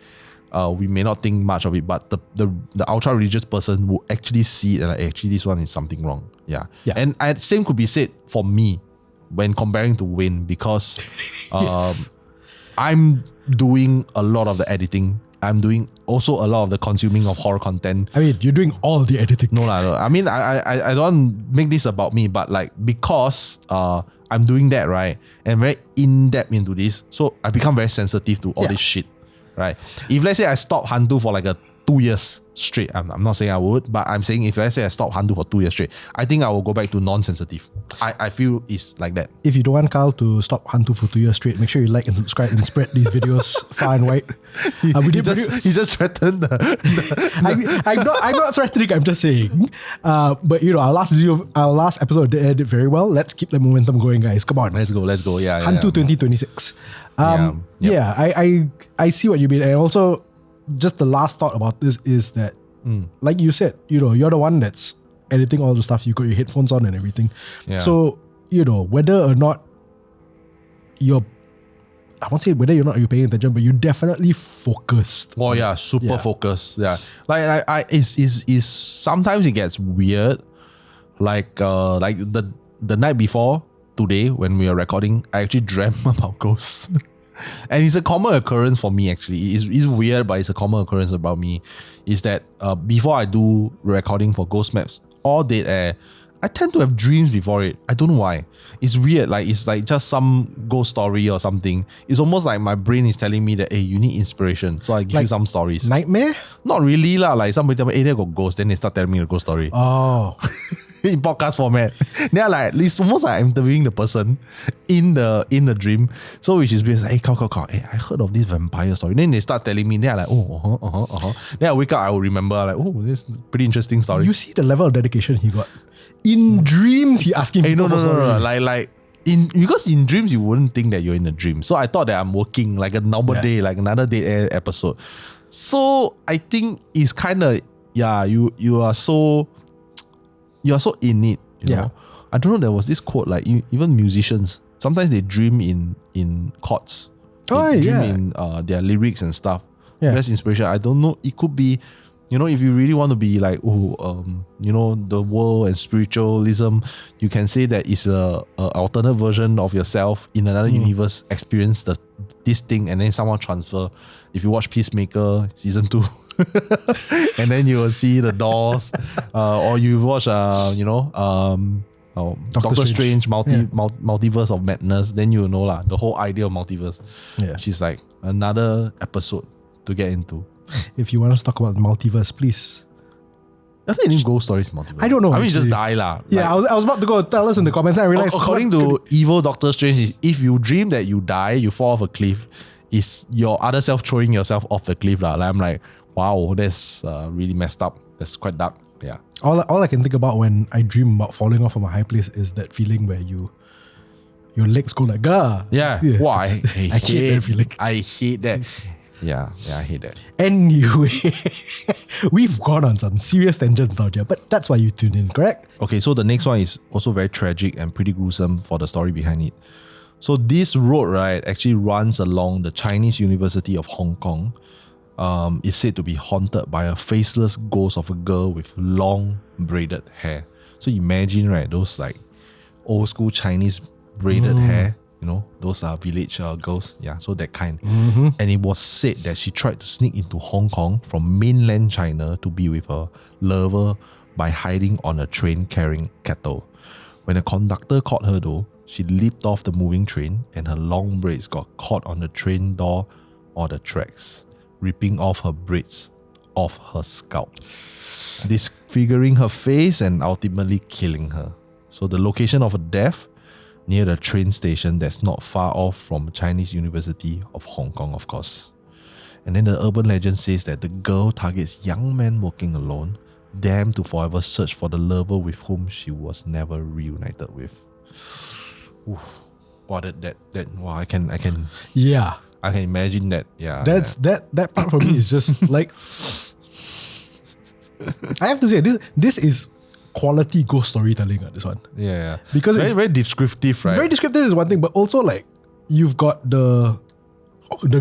we may not think much of it, but the ultra religious person will actually see it and like, actually this one is something wrong. Yeah. And same could be said for me when comparing to Wayne, because I'm doing a lot of the editing. I'm doing also a lot of the consuming of horror content. I mean, you're doing all the editing. No. I mean, I don't make this about me, but like, because I'm doing that, right? And very in-depth into this. So I become very sensitive to all this shit, right? If let's say I stop HANTU for like 2 years straight, I'm not saying I would, but I'm saying if let's say I stop HANTU for 2 years straight, I think I will go back to non-sensitive. I feel it's like that. If you don't want Carl to stop HANTU for 2 years straight, make sure you like and subscribe and spread these videos far and wide. He just threatened I'm not threatening, I'm just saying. But our last episode did very well. Let's keep the momentum going, guys. Come on. Let's go. Yeah. HANTU 2026. I see what you mean. And also, just the last thought about this is that, like you said, you're the one that's editing all the stuff. You got your headphones on and everything. Yeah. So, whether or not I won't say whether you're paying attention, but you're definitely focused. Oh yeah, super focused. Yeah, like is sometimes it gets weird. Like the night before today when we were recording, I actually dreamt about ghosts. And it's a common occurrence for me actually. It's weird, but it's a common occurrence about me. Is that before I do recording for Ghost Maps or Dead Air, I tend to have dreams before it. I don't know why. It's weird. Like it's like just some ghost story or something. It's almost like my brain is telling me that, hey, you need inspiration. So I give you some stories. Nightmare? Not really lah. Like somebody tell me, hey, there got ghosts. Then they start telling me the ghost story. Oh. In podcast format. Then like it's almost like I'm interviewing the person in the dream. So which is like, hey, Carl, hey, I heard of this vampire story. Then they start telling me. Then I'm like, Then I wake up, I will remember like, oh, this is pretty interesting story. You see the level of dedication he got. In dreams, he asking me. Hey, no. Like because in dreams you wouldn't think that you're in a dream. So I thought that I'm working like a normal day, like another Dead Air episode. So I think it's kind of you are so in it. You know? I don't know. There was this quote like even musicians sometimes they dream in chords. They dream in their lyrics and stuff. Yeah. That's inspiration. I don't know. It could be. If you really want to be like, the world and spiritualism, you can say that it's a alternate version of yourself in another universe, experience this thing, and then someone transfer. If you watch Peacemaker season 2, and then you will see the doors, or you watch, Doctor Strange multiverse of madness, then you know the whole idea of multiverse, which is like another episode to get into. If you want us to talk about the multiverse, please. I think any ghost stories multiverse. I don't know. I mean, you just die lah. Yeah, I was about to go tell us in the comments. And I realized according to evil Doctor Strange, if you dream that you die, you fall off a cliff, is your other self throwing yourself off the cliff lah. Like, I'm like, wow, that's really messed up. That's quite dark. Yeah. All I can think about when I dream about falling off from a high place is that feeling where your legs go like gah. Yeah. Wow, I hate that feeling. I hate that. Yeah, I hate that. Anyway, we've gone on some serious tangents now, but that's why you tuned in, correct? Okay, so the next one is also very tragic and pretty gruesome for the story behind it. So this road, right, actually runs along the Chinese University of Hong Kong. It's said to be haunted by a faceless ghost of a girl with long braided hair. So imagine, right, those like old school Chinese braided hair. Those are village girls. Yeah, so that kind. And it was said that she tried to sneak into Hong Kong from mainland China to be with her lover by hiding on a train carrying cattle. When the conductor caught her though, she leaped off the moving train and her long braids got caught on the train door or the tracks, ripping off her braids off her scalp, disfiguring her face and ultimately killing her. So the location of her death, near the train station that's not far off from Chinese University of Hong Kong, of course. And then the urban legend says that the girl targets young men walking alone, damned to forever search for the lover with whom she was never reunited with. Oof. Wow, wow, I can imagine that. Yeah. That part for me is just like, I have to say this is quality ghost storytelling, this one. Yeah. Because it's very descriptive, right? Very descriptive is one thing, but also like you've got the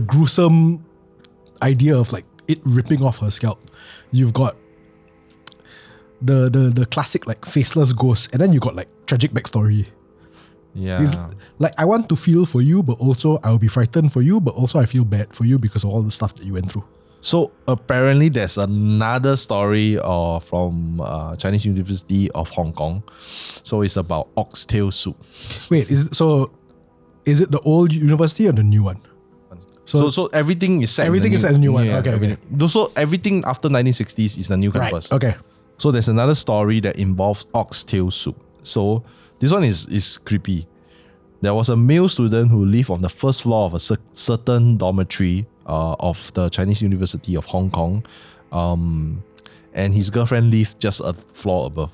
gruesome idea of like it ripping off her scalp. You've got the classic like faceless ghost, and then you got like tragic backstory. Yeah. It's like I want to feel for you, but also I will be frightened for you, but also I feel bad for you because of all the stuff that you went through. So apparently there's another story from Chinese University of Hong Kong. So it's about oxtail soup. Wait, is it the old university or the new one? So everything is set. Everything is set in the new one. Yeah, Okay. So everything after 1960s is the new campus. Right. Okay. So there's another story that involves oxtail soup. So this one is creepy. There was a male student who lived on the first floor of a certain dormitory of the Chinese University of Hong Kong, and his girlfriend lived just a floor above.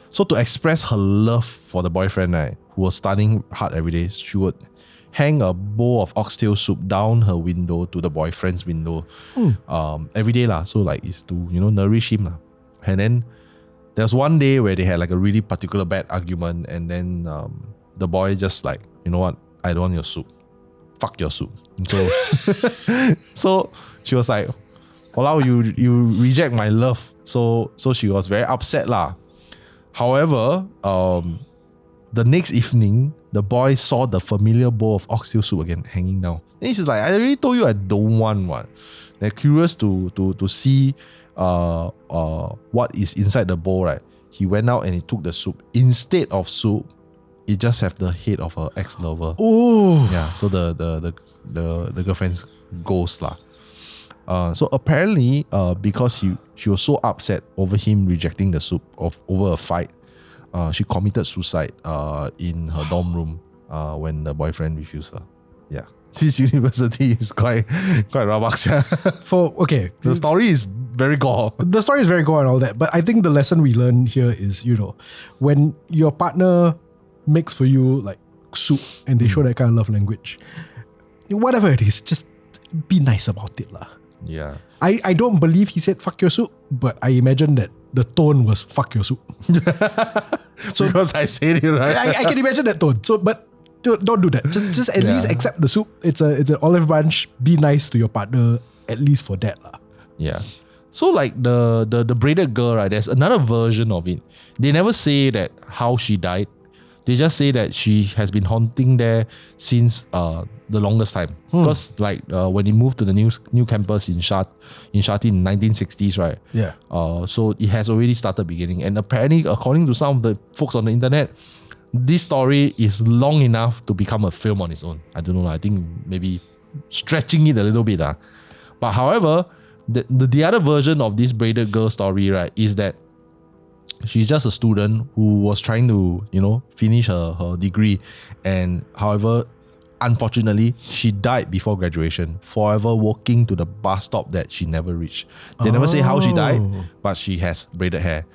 So to express her love for the boyfriend, right, who was studying hard every day, she would hang a bowl of oxtail soup down her window to the boyfriend's window every day lah. So like it's to nourish him lah. And then there's one day where they had like a really particular bad argument, and then the boy just like, you know what, I don't want your soup. Fuck your soup. And so she was like, "Walao, you reject my love." So she was very upset lah. However, the next evening, the boy saw the familiar bowl of oxtail soup again hanging down. And he's like, "I already told you I don't want one." They're curious to see what is inside the bowl, right? He went out and he took the soup. Instead of soup, it just have the head of her ex-lover. Oh. Yeah, so the girlfriend's ghost lah. So apparently, because she was so upset over him rejecting the soup over a fight, she committed suicide in her dorm room when the boyfriend refused her. Yeah. This university is quite rabak. The story is very gore. The story is very gore and all that, but I think the lesson we learn here is, when your partner makes for you like soup and they show that kind of love language, whatever it is, just be nice about it lah. Yeah. I don't believe he said fuck your soup, but I imagine that the tone was fuck your soup. So because I said it, right? I can imagine that tone. So, but don't do that. Just at least accept the soup. It's an olive branch. Be nice to your partner at least for that lah. Yeah. So like the braided girl, right? There's another version of it. They never say that how she died. They just say that she has been haunting there since the longest time. Because when he moved to the new campus in Sha Tin in 1960s, right? Yeah. So it has already started beginning. And apparently, according to some of the folks on the internet, this story is long enough to become a film on its own. I don't know. I think maybe stretching it a little bit. But however, the other version of this braided girl story, right, is that she's just a student who was trying to, finish her degree. And however, unfortunately, she died before graduation, forever walking to the bus stop that she never reached. They never say how she died, but she has braided hair.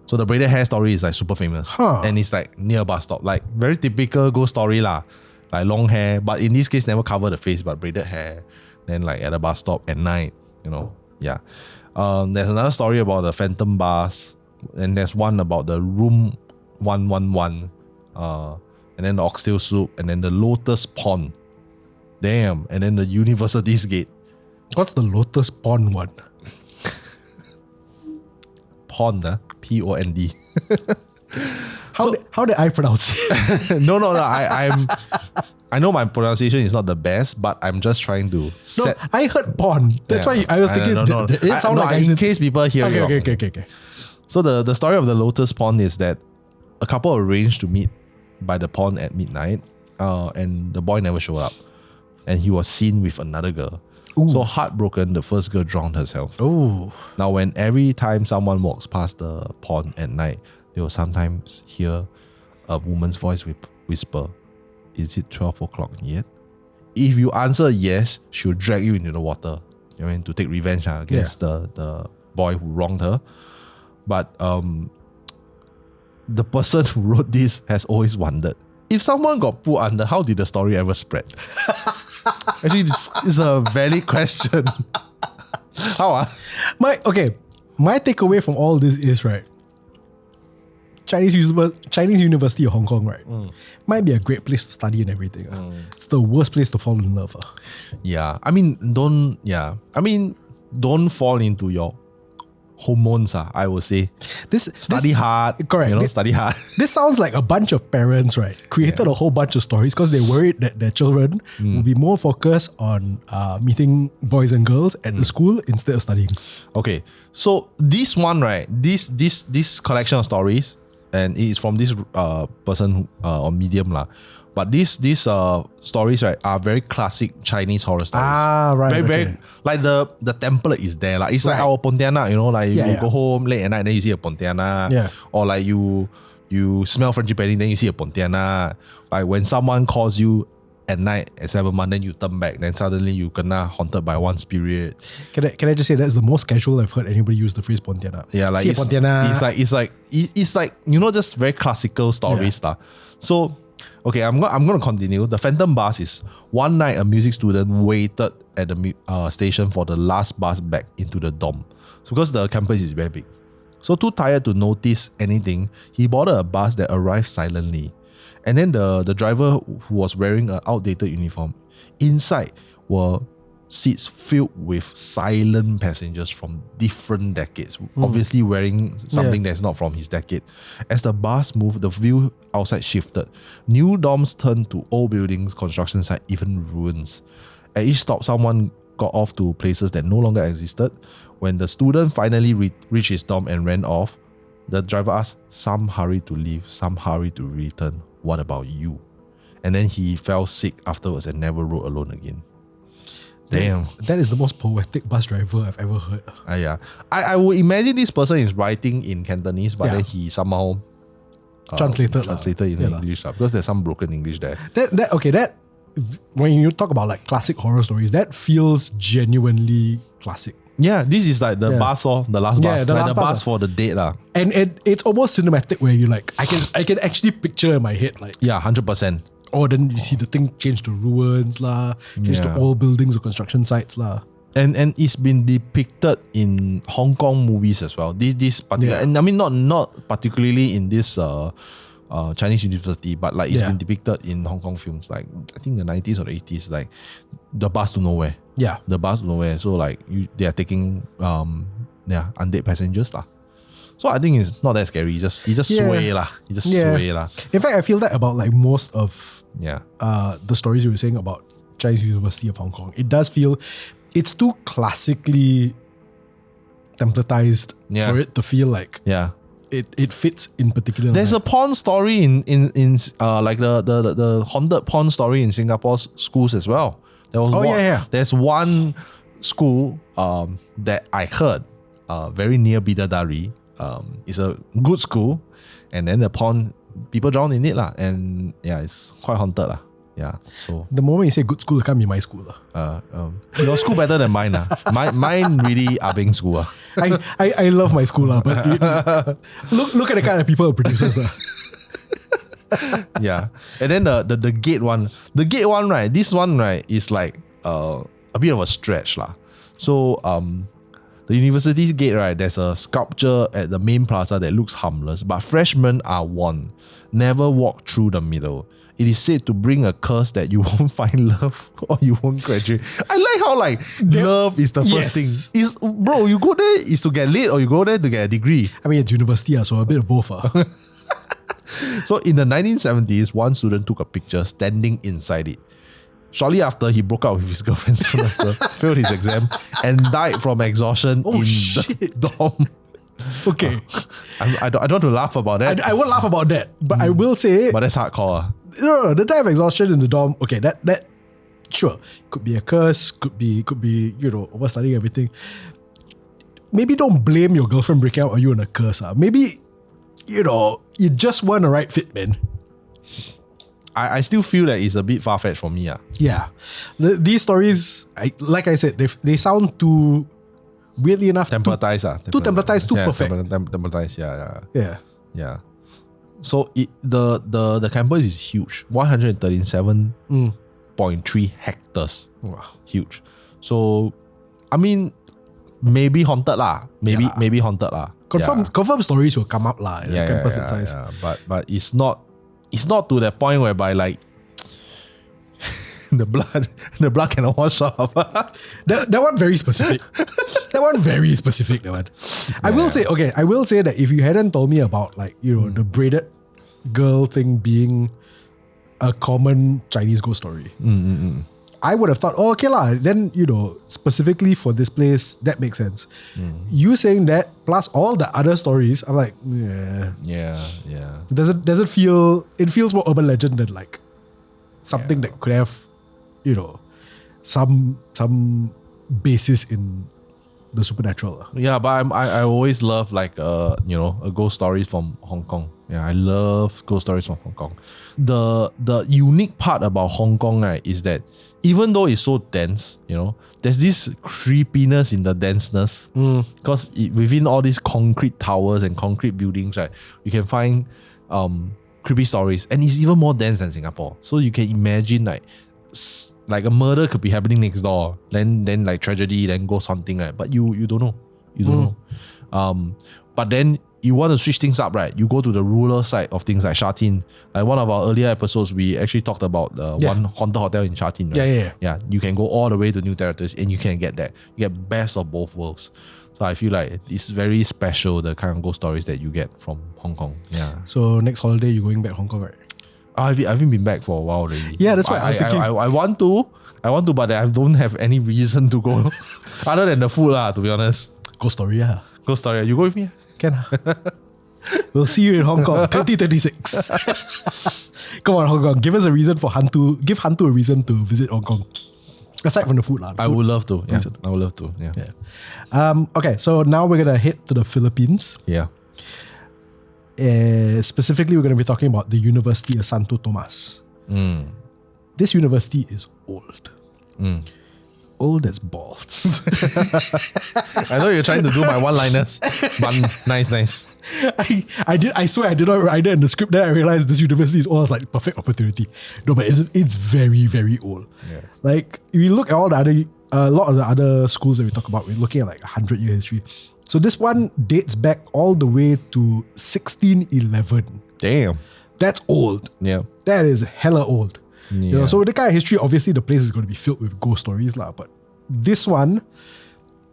So the braided hair story is like super famous. And it's like near bus stop. Like very typical ghost story lah. Like long hair, but in this case, never cover the face, but braided hair. Then like at a bus stop at night, Yeah. There's another story about the phantom bus. And there's one about the room 111, and then the oxtail soup, and then the Lotus pond. Damn. And then the university's gate. What's the Lotus pond one? Pond, P-O-N-D. How did I pronounce it? No. I know my pronunciation is not the best, but I'm just trying to set. No, I heard pond. That's why I was thinking. It sounded like in case people hear it wrong. Okay. So the story of the Lotus pond is that a couple arranged to meet by the pond at midnight, and the boy never showed up, and he was seen with another girl. Ooh. So heartbroken, the first girl drowned herself. Oh. Now, when every time someone walks past the pond at night, they will sometimes hear a woman's voice whisper, "Is it 12 o'clock yet?" If you answer yes, she'll drag you into the water. To take revenge against the boy who wronged her. But the person who wrote this has always wondered, if someone got put under, how did the story ever spread? Actually, this is a valid question. How? My takeaway from all this is, right, Chinese University of Hong Kong, right, might be a great place to study and everything. It's the worst place to fall in love. Yeah. Don't fall into your hormones, I would say. Study hard. Correct. Study hard. This sounds like a bunch of parents, right? Created a whole bunch of stories because they're worried that their children will be more focused on meeting boys and girls at the school instead of studying. Okay, so this one, right? This collection of stories, and it is from this person on Medium lah. But these stories, right, are very classic Chinese horror stories. Right. Very like the template is there. Like it's like our Pontianak, you go home late at night, then you see a Pontianak. Yeah. Or like you smell frangipani, then you see a Pontianak. Like when someone calls you at night at 7 months, then you turn back, then suddenly you kena haunted by one spirit. Can I just say that's the most casual I've heard anybody use the phrase Pontianak. Yeah, like it's like just very classical stories lah. So okay, I'm going to continue. The Phantom Bus is one night a music student waited at the station for the last bus back into the dorm. So because the campus is very big. So too tired to notice anything, he boarded a bus that arrived silently. And then the driver, who was wearing an outdated uniform, inside were seats filled with silent passengers from different decades, obviously wearing something that's not from his decade. As the bus moved, the view outside shifted. New dorms turned to old buildings, construction site, even ruins. At each stop, someone got off to places that no longer existed. When the student finally reached his dorm and ran off, the driver asked, some hurry to leave, some hurry to return. What about you? And then he fell sick afterwards and never rode alone again. Damn. That is the most poetic bus driver I've ever heard. Yeah. I would imagine this person is writing in Cantonese, but then he somehow translated in English because there's some broken English there. That when you talk about like classic horror stories, that feels genuinely classic. Yeah, this is like the bus or the last bus. The last bus for the date. And it's almost cinematic where you like I can actually picture in my head like 100%. Or then you see the thing change to ruins lah, change to old buildings or construction sites lah. And it's been depicted in Hong Kong movies as well. This particular, and I mean not particularly in this Chinese university, but like it's been depicted in Hong Kong films, like I think the 90s or the 80s, like the bus to nowhere. Yeah, the bus to nowhere. So like they are taking undead passengers lah. So I think it's not that scary. He just sway lah. He just sway lah. In fact, I feel that about like most of the stories you were saying about Chinese University of Hong Kong. It does feel it's too classically templatized for it to feel like it fits in particular. There's a porn story in like the haunted porn story in Singapore's schools as well. There was There's one school that I heard very near Bidadari. It's a good school, and then the porn people drown in it lah, and it's quite haunted lah. Yeah, so the moment you say good school, it can't be my school lah. Your school better than mine lah. Mine really abeng school lah. I love my school lah, but look at the kind of people it produces lah. Yeah, and then the gate one, right? This one, right, is like a bit of a stretch lah. So the university's gate, right, there's a sculpture at the main plaza that looks harmless, but freshmen are warned, never walk through the middle. It is said to bring a curse that you won't find love or you won't graduate. I like how like love is the first thing. Bro, you go there is to get laid or you go there to get a degree? I mean, it's university, so a bit of both. So in the 1970s, one student took a picture standing inside it. Shortly after, he broke up with his girlfriend soon after, failed his exam, and died from exhaustion the dorm. Okay. I don't want to laugh about that. I won't laugh about that, but I will say... But that's hardcore. No, the die of exhaustion in the dorm, okay, that sure, could be a curse, could be overstudying everything. Maybe don't blame your girlfriend breaking out on you on a curse. Maybe, you just weren't a right fit, man. I still feel that it's a bit far-fetched for me. Yeah. These stories, like I said, they sound too, weirdly enough, templatized. Too templatized, too perfect. Templatized, yeah. So the campus is huge, 137.3 hectares. Wow. Huge. So, I mean, maybe haunted lah. Maybe haunted lah. Confirm stories will come up lah in a campus that size. But it's not to the point whereby like the blood cannot wash off. that one very specific. That one very specific. That one. I will say that if you hadn't told me about the braided girl thing being a common Chinese ghost story, I would have thought, oh, okay lah. Then specifically for this place, that makes sense. You saying that plus all the other stories, I'm like, yeah. Does it feel? It feels more urban legend than like something that could have, some basis in the supernatural. Yeah, but I always love a ghost stories from Hong Kong. Yeah, I love ghost stories from Hong Kong. The unique part about Hong Kong, right, is that even though it's so dense, there's this creepiness in the denseness. Because within all these concrete towers and concrete buildings, right, you can find creepy stories, and it's even more dense than Singapore. So you can imagine like a murder could be happening next door, then like tragedy, then ghost hunting, right? But you don't know. You don't know. But then you want to switch things up, right? You go to the rural side of things like Sha Tin. Like one of our earlier episodes, we actually talked about one haunted hotel in Sha Tin, right? Yeah. You can go all the way to new territories and you can get that. You get best of both worlds. So I feel like it's very special, the kind of ghost stories that you get from Hong Kong. Yeah. So next holiday, you're going back Hong Kong, right? I haven't been back for a while already. Yeah, that's why I was thinking. I want to, but I don't have any reason to go other than the food, to be honest. Ghost story, yeah. Ghost story. You go with me? Can. We'll see you in Hong Kong 2036. Come on, Hong Kong. Give us a reason for HANTU. Give HANTU a reason to visit Hong Kong. Aside from the food. I would love to. Yeah. I would love to. Yeah. Okay, so now we're going to head to the Philippines. Yeah. Specifically, we're going to be talking about the University of Santo Tomas. This university is old. Old as balls. I know you're trying to do my one-liners, but nice. I swear I did not write it in the script. Then I realized this university is old. I was like, perfect opportunity. No, but it's very, very old. Yeah. Like, if you look at all the other, a lot of the other schools that we talk about, we're looking at like 100-year history. So this one dates back all the way to 1611. Damn. That's old. Yeah. That is hella old. Yeah. So with the kind of history, obviously the place is going to be filled with ghost stories lah. But this one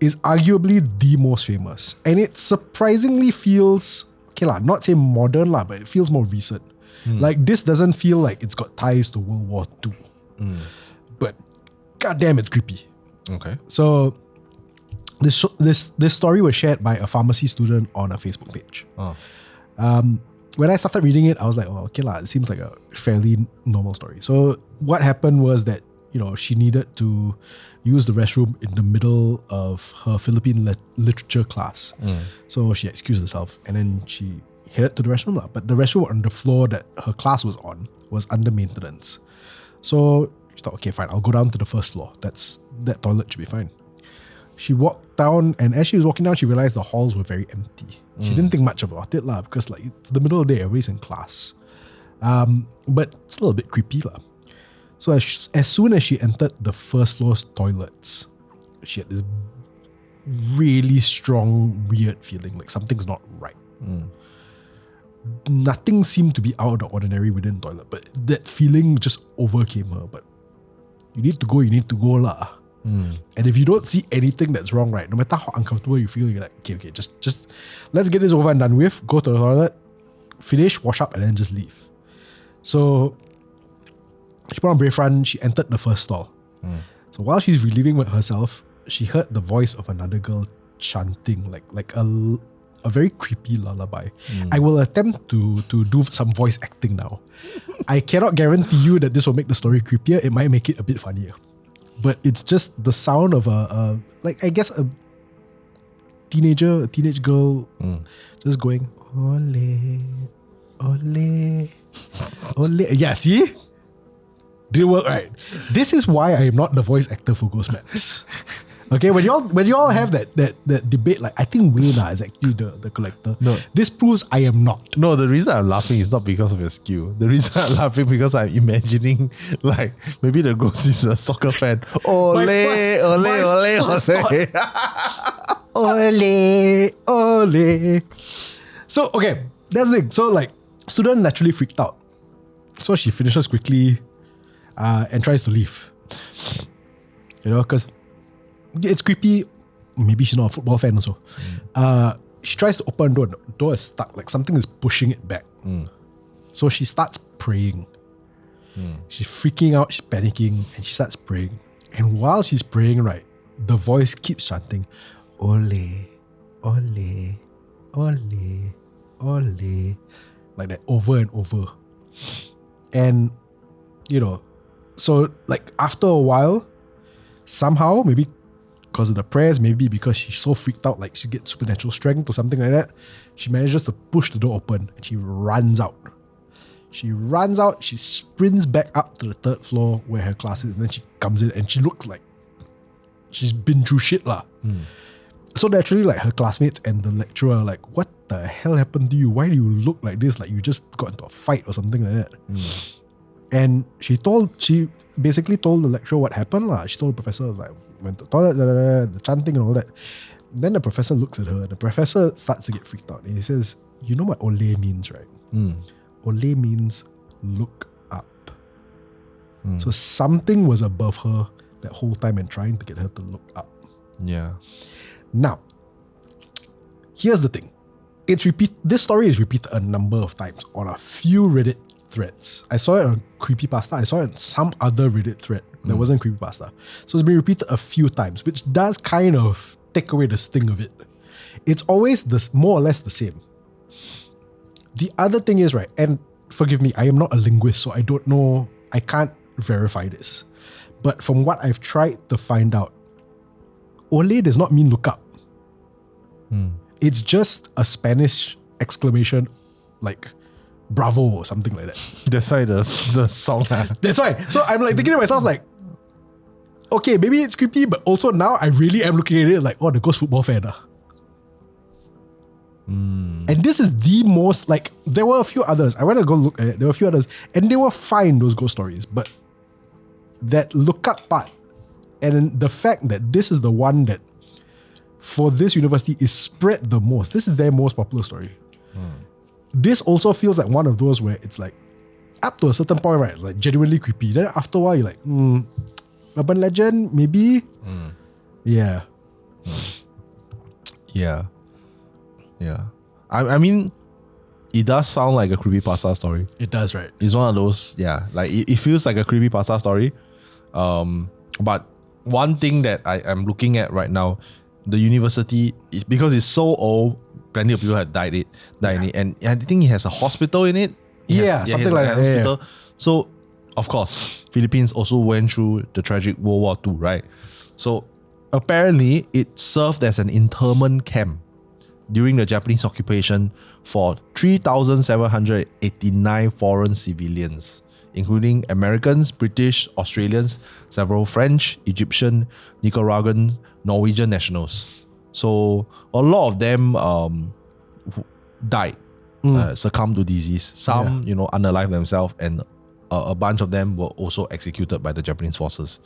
is arguably the most famous. And it surprisingly feels, okay lah, not say modern lah, but it feels more recent. Like this doesn't feel like it's got ties to World War II. But goddamn, it's creepy. Okay. So this story was shared by a pharmacy student on a Facebook page. When I started reading it, I was like, oh, okay lah, it seems like a fairly normal story. So what happened was that, she needed to use the restroom in the middle of her Philippine literature class. So she excused herself and then she headed to the restroom lah. But the restroom on the floor that her class was on was under maintenance. So she thought, okay, fine, I'll go down to the first floor. That toilet should be fine. She walked down, and as she was walking down, she realized the halls were very empty. She didn't think much about it lah, because like it's the middle of the day, everybody's in class. But still a bit creepy lah. So as soon as she entered the first floor's toilets, she had this really strong, weird feeling like something's not right. Nothing seemed to be out of the ordinary within the toilet, but that feeling just overcame her. But you need to go lah. And if you don't see anything that's wrong, right, no matter how uncomfortable you feel, you're like, okay, just let's get this over and done with. Go to the toilet, finish, wash up, and then just leave. So she put on brave run. She entered the first stall. So while she's relieving herself, she heard the voice of another girl chanting like a very creepy lullaby. I will attempt to do some voice acting now. I cannot guarantee you that this will make the story creepier. It might make it a bit funnier. But it's just the sound of a teenage girl just going, Olay, Olay, Olay. Yeah, see? Didn't work, right? This is why I am not the voice actor for Ghost Maps. Okay, when y'all have that debate, like I think Wayna is actually the collector. No. This proves I am not. No, the reason I'm laughing is not because of your skill. The reason I'm laughing because I'm imagining like maybe the ghost is a soccer fan. Olay, Olay, Olay, Olay, Olay. So okay, that's the thing. So like student naturally freaked out. So she finishes quickly. and tries to leave. You know, because it's creepy. Maybe she's not a football fan also. She tries to open the door. The door is stuck. Like something is pushing it back. So she starts praying. She's freaking out. She's panicking. And she starts praying. And while she's praying, right, the voice keeps chanting, Olay, Olay, Olay, Olay. Like that over and over. And, you know, so like after a while, somehow, maybe because of the prayers, maybe because she's so freaked out, like she gets supernatural strength or something like that, she manages to push the door open and she runs out. She runs out, she sprints back up to the 3rd floor where her class is, and then she comes in and she looks like she's been through shit lah. So naturally, like her classmates and the lecturer are like, what the hell happened to you? Why do you look like this? Like you just got into a fight or something like that. And she basically told the lecturer what happened lah. She told the professor, like, went to the toilet, the chanting and all that. Then the professor looks at her and the professor starts to get freaked out. And he says, you know what Olay means, right? Olay means look up. So something was above her that whole time and trying to get her to look up. Yeah. Now, here's the thing. This story is repeated a number of times on a few Reddit threads. I saw it on Creepypasta. I saw it on some other Reddit thread that wasn't Creepypasta. So it's been repeated a few times, which does kind of take away the sting of it. It's always more or less the same. The other thing is, right, and forgive me, I am not a linguist, so I don't know, I can't verify this. But from what I've tried to find out, Olay does not mean look up. It's just a Spanish exclamation like bravo or something like that. That's why the song. That's why. So I'm like thinking to myself like, okay, maybe it's creepy, but also now I really am looking at it like, oh, the ghost football fan. And this is the most, like, there were a few others. I went to go look at it. There were a few others and they were fine, those ghost stories. But that look up part and the fact that this is the one that for this university is spread the most. This is their most popular story. This also feels like one of those where it's like, up to a certain point, right, it's like genuinely creepy. Then after a while, you're like, urban legend, maybe? Yeah. Yeah. I mean, it does sound like a creepypasta story. It does, right? It's one of those, like it feels like a creepypasta story. But one thing that I am looking at right now, the university, is because it's so old, plenty of people have died in it, and I think it has a hospital in it. Something like that. Hospital. So, of course, Philippines also went through the tragic World War II, right? So, apparently, it served as an internment camp during the Japanese occupation for 3,789 foreign civilians, including Americans, British, Australians, several French, Egyptian, Nicaraguan, Norwegian nationals. So a lot of them died, succumbed to disease. Some, unalived themselves, and a bunch of them were also executed by the Japanese forces.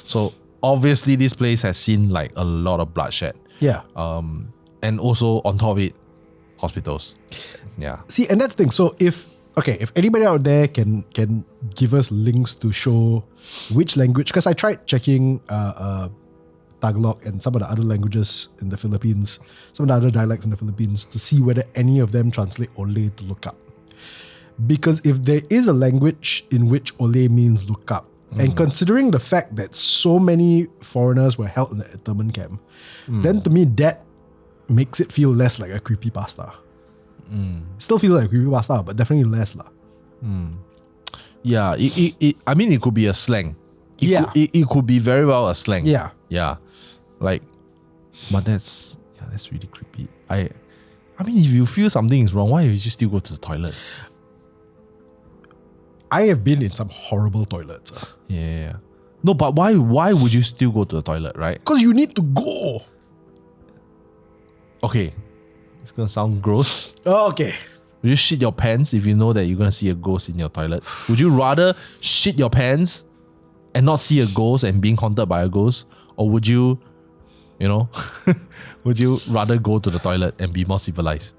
So obviously this place has seen like a lot of bloodshed. Yeah. And also on top of it, hospitals. Yeah. See, and that's the thing. So if anybody out there can give us links to show which language, because I tried checking Tagalog and some of the other languages in the Philippines, some of the other dialects in the Philippines, to see whether any of them translate Olay to look up. Because if there is a language in which Olay means look up, and considering the fact that so many foreigners were held in the internment camp, then to me that makes it feel less like a creepypasta. Still feels like a creepypasta, but definitely less lah. Yeah, I mean, it could be a slang. It could be very well a slang. Yeah. Like, but that's really creepy. I mean, if you feel something is wrong, why would you still go to the toilet? I have been in some horrible toilets. Yeah. No, but why would you still go to the toilet, right? Because you need to go. Okay. It's gonna sound gross. Oh, okay. Would you shit your pants if you know that you're gonna see a ghost in your toilet? Would you rather shit your pants and not see a ghost and being haunted by a ghost? Or would you, would you rather go to the toilet and be more civilized?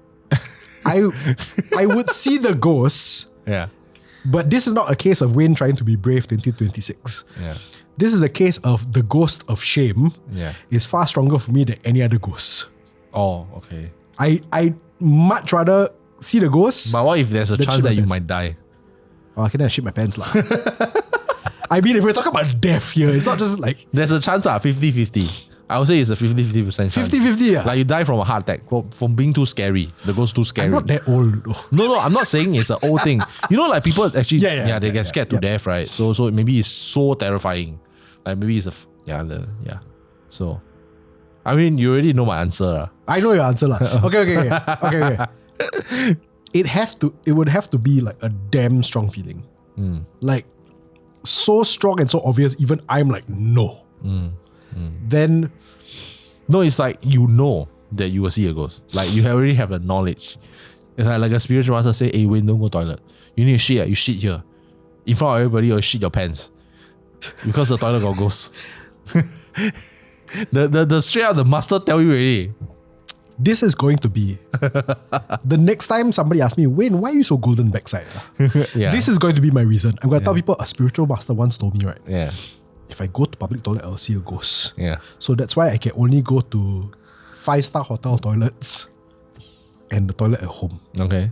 I would see the ghosts. Yeah. But this is not a case of Wayne trying to be brave 2026. Yeah. This is a case of the ghost of shame is far stronger for me than any other ghost. Oh, okay. I much rather see the ghost. But what if there's a chance that you might die? Oh, I can shit my pants lah. I mean, if we're talking about death here, it's not just like... There's a chance 50-50. I would say it's a 50-50% chance. 50-50, yeah. Like you die from a heart attack, from being too scary. The ghost too scary. I'm not that old though. No, I'm not saying it's an old thing. You know, like people actually, they get scared to death, right? So maybe it's so terrifying. Like maybe it's So, I mean, you already know my answer. I know your answer lah. Okay. It would have to be like a damn strong feeling. Like so strong and so obvious, even I'm like, no. Then no, it's like you know that you will see a ghost. Like you already have the knowledge. It's like a spiritual master say, hey Wayne, don't go toilet. You need to shit, you shit here. In front of everybody, or shit your pants. Because the toilet got ghosts. the straight out the master tell you already. This is going to be the next time somebody asks me, Wayne, why are you so golden backside? This is going to be my reason. I'm going to tell people a spiritual master once told me, right? Yeah. If I go to public toilet, I'll see a ghost. Yeah. So that's why I can only go to 5-star hotel toilets and the toilet at home. Okay.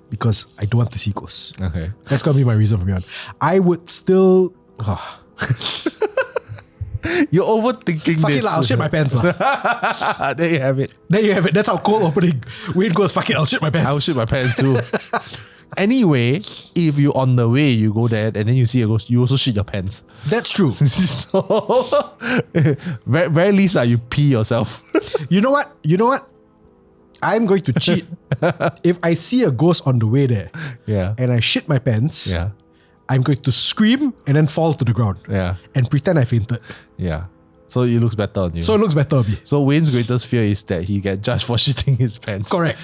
Because I don't want to see ghosts. Okay. That's going to be my reason from here on. I would still... You're overthinking fuck this. It lah, I'll shit my pants lah. There you have it. That's our cold opening. Wayne goes, fuck it, I'll shit my pants. I'll shit my pants too. Anyway, if you on the way, you go there and then you see a ghost, you also shit your pants. That's true. So, very least you pee yourself. You know what? I'm going to cheat. If I see a ghost on the way there and I shit my pants, I'm going to scream and then fall to the ground and pretend I fainted. Yeah. So it looks better on you. So it looks better on me. So Wayne's greatest fear is that he get judged for shitting his pants. Correct.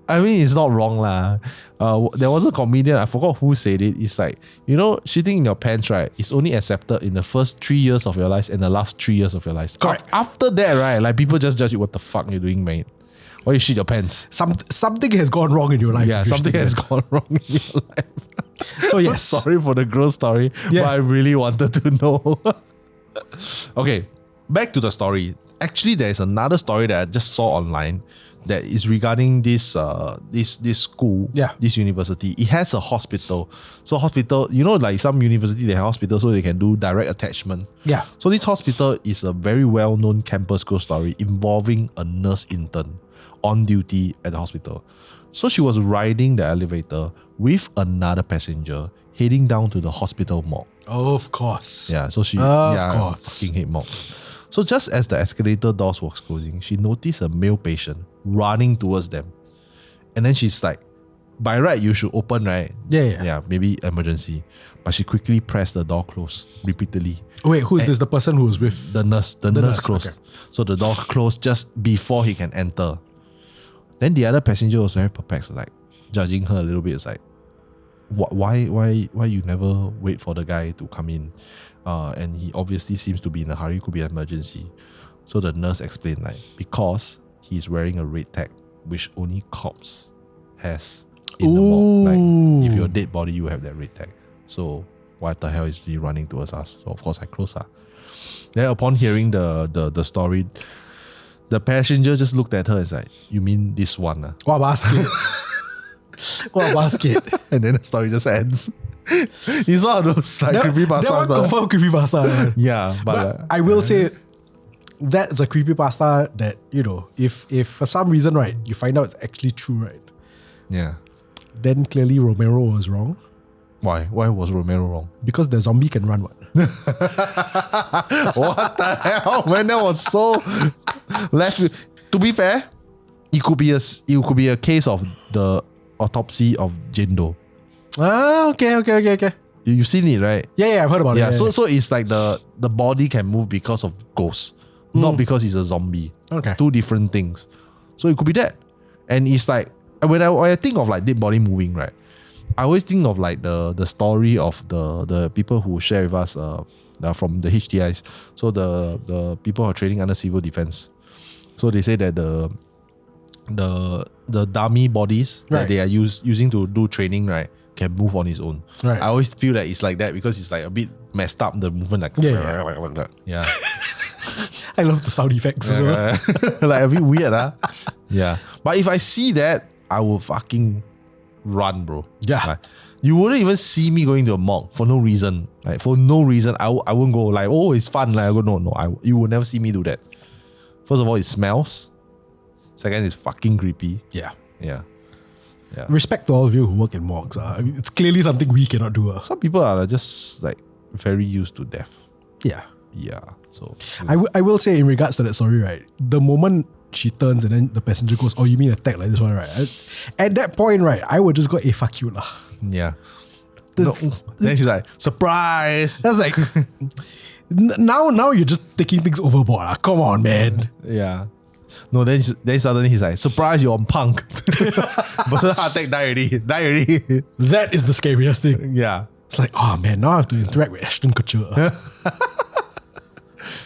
I mean, it's not wrong lah. There was a comedian, I forgot who said it. It's like, you know, shitting in your pants, right? It's only accepted in the first 3 years of your life and the last 3 years of your life. Correct. After that, right? Like people just judge you. What the fuck you're doing, mate? Why you shit your pants? Something has gone wrong in your life. Yeah, something has gone wrong in your life. So yes. Sorry for the gross story, but I really wanted to know. Okay, back to the story. Actually, there is another story that I just saw online that is regarding this this school, this university. It has a hospital. So hospital, you know, like some university, they have hospital so they can do direct attachment. Yeah. So this hospital is a very well-known campus ghost story involving a nurse intern on duty at the hospital. So she was riding the elevator with another passenger heading down to the hospital morgue. Oh, of course. Yeah, so she fucking hate morgues. So just as the escalator doors was closing, she noticed a male patient running towards them. And then she's like, by right, you should open, right? Yeah, maybe emergency. But she quickly pressed the door closed repeatedly. Wait, who is this? The person who was with? The nurse. The nurse closed. Okay. So the door closed just before he can enter. Then the other passenger was very perplexed, like judging her a little bit. It's like, why you never wait for the guy to come in? And he obviously seems to be in a hurry, could be an emergency. So the nurse explained, like, because he's wearing a red tag, which only cops has in the morgue. Like, if you're a dead body, you have that red tag. So what the hell is he running towards us? So of course I close her. Then upon hearing the story, the passenger just looked at her and said, "You mean this one?" What basket? What basket? And then the story just ends. It's one of those like creepypasta. That one confirm creepypasta. Yeah, but I will say that's a creepypasta that, you know, if for some reason, right, you find out it's actually true, right? Yeah. Then clearly Romero was wrong. Why? Why was Romero wrong? Because the zombie can run what? What the hell? Man, that was so left. To be fair, it could be a case of the autopsy of Jindo. Ah, okay. You've seen it, right? Yeah, I've heard about it. Yeah, so it's like the body can move because of ghosts, not because he's a zombie. Okay. It's two different things. So it could be that. And it's like, when I think of like dead body moving, right, I always think of like the story of the people who share with us from the HTIs. So the people who are training under civil defense. So they say that the dummy bodies that they are using to do training, right, can move on his own. Right. I always feel that it's like that because it's like a bit messed up, the movement like yeah. I love the sound effects as well. Like a bit weird, Yeah. But if I see that, I will fucking run, bro. Yeah. Like, you wouldn't even see me going to a mall for no reason. Like for no reason, I won't go like, oh, it's fun. Like I go, no. You will never see me do that. First of all, it smells. Second, it's fucking creepy. Yeah. Yeah. Respect to all of you who work in morgues. I mean, it's clearly something we cannot do. Some people are just like very used to death. Yeah. Yeah. So I will say in regards to that story, right? The moment she turns and then the passenger goes, oh, you mean attack like this one, right? At that point, right, I would just go, hey, fuck you lah. Yeah. Then she's like, surprise. That's like, now you're just taking things overboard. Come on, man. Yeah. No, then suddenly he's like, surprise, you're on punk. But heart attack, die already. That is the scariest thing. Yeah. It's like, oh man, now I have to interact with Ashton Kutcher.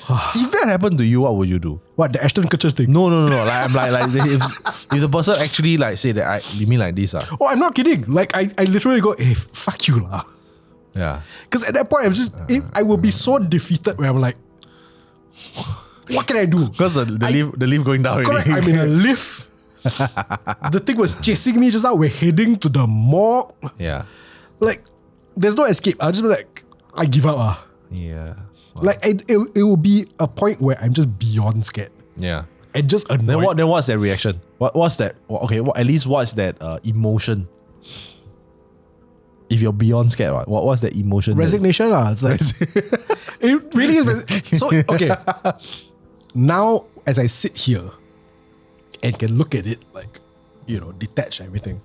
If that happened to you, what would you do? What, the Ashton Kutcher thing? No. Like I'm like if the person actually like say that you mean like this, Oh, I'm not kidding. Like I literally go, hey, fuck you lah. Yeah. Because at that point, I will be so defeated where I'm like, what can I do? Because the lift going down correct, already. I'm in a lift. The thing was chasing me just now. We're heading to the morgue. Yeah. Like, there's no escape. I'll just be like, I give up. Yeah. Wow. Like, it will be a point where I'm just beyond scared. Yeah. And just annoyed. Then what's that reaction? What's that? Okay, at least what's that emotion? If you're beyond scared, right? What's that emotion? Resignation. It's like, it really is. So, okay. Now, as I sit here and can look at it, like, detach everything,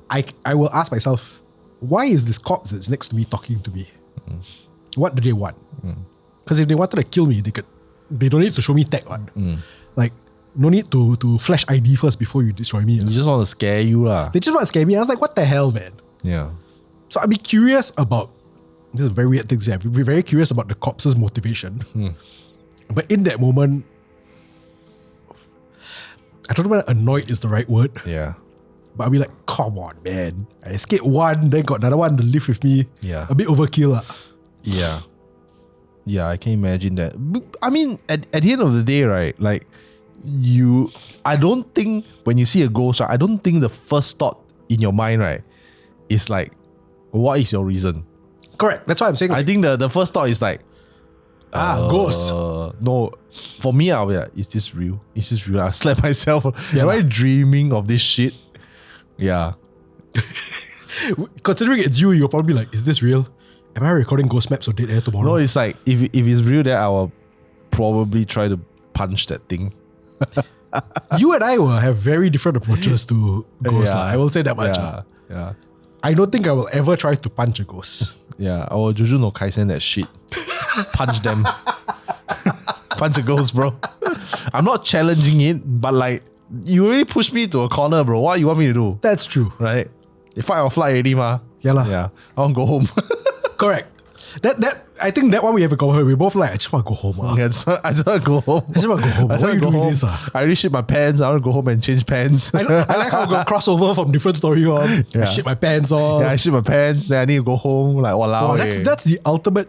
I will ask myself, why is this corpse that's next to me talking to me? What do they want? Because if they wanted to kill me, they don't need to show me tag. Like, no need to flash ID first before you destroy me. They just want to scare you lah. They just want to scare me. I was like, what the hell, man? Yeah. So I'd be curious about, this is a very weird thing to say, I'd be very curious about the corpse's motivation. But in that moment, I don't know whether annoyed is the right word. Yeah. But I'll be like, come on, man. I escaped one, then got another one to live with me. Yeah. A bit overkill. Yeah. Yeah, I can imagine that. I mean, at the end of the day, right, like, I don't think when you see a ghost, right, I don't think the first thought in your mind, right, is like, what is your reason? Correct. That's what I'm saying. I think the first thought is like, ghost. No, for me, I'll be like, is this real? Is this real? I'll slap myself. Yeah. Am I dreaming of this shit? Yeah. Considering it's you, you'll probably be like, is this real? Am I recording ghost maps or dead air tomorrow? No, it's like, if it's real, then I will probably try to punch that thing. You and I will have very different approaches to ghosts. Yeah. I will say that much. Yeah. I don't think I will ever try to punch a ghost. Yeah. Or Juju no Kaisen that shit. Punch them. Punch a ghost, bro. I'm not challenging it, but like, you already pushed me to a corner, bro. What you want me to do? That's true. Right? If fight or flight already, ma. Yeah lah. Yeah. I want to go home. Correct. I think that one we have a common. We both like, I just want to go home. I just want to go home. I just want to go home. Why are you doing this? I already shit my pants. I want to go home and change pants. I like how we got crossover from different story on. Yeah. I shit my pants on. Yeah, I shit my pants. Then I need to go home. Like, walao. Wow, that's the ultimate.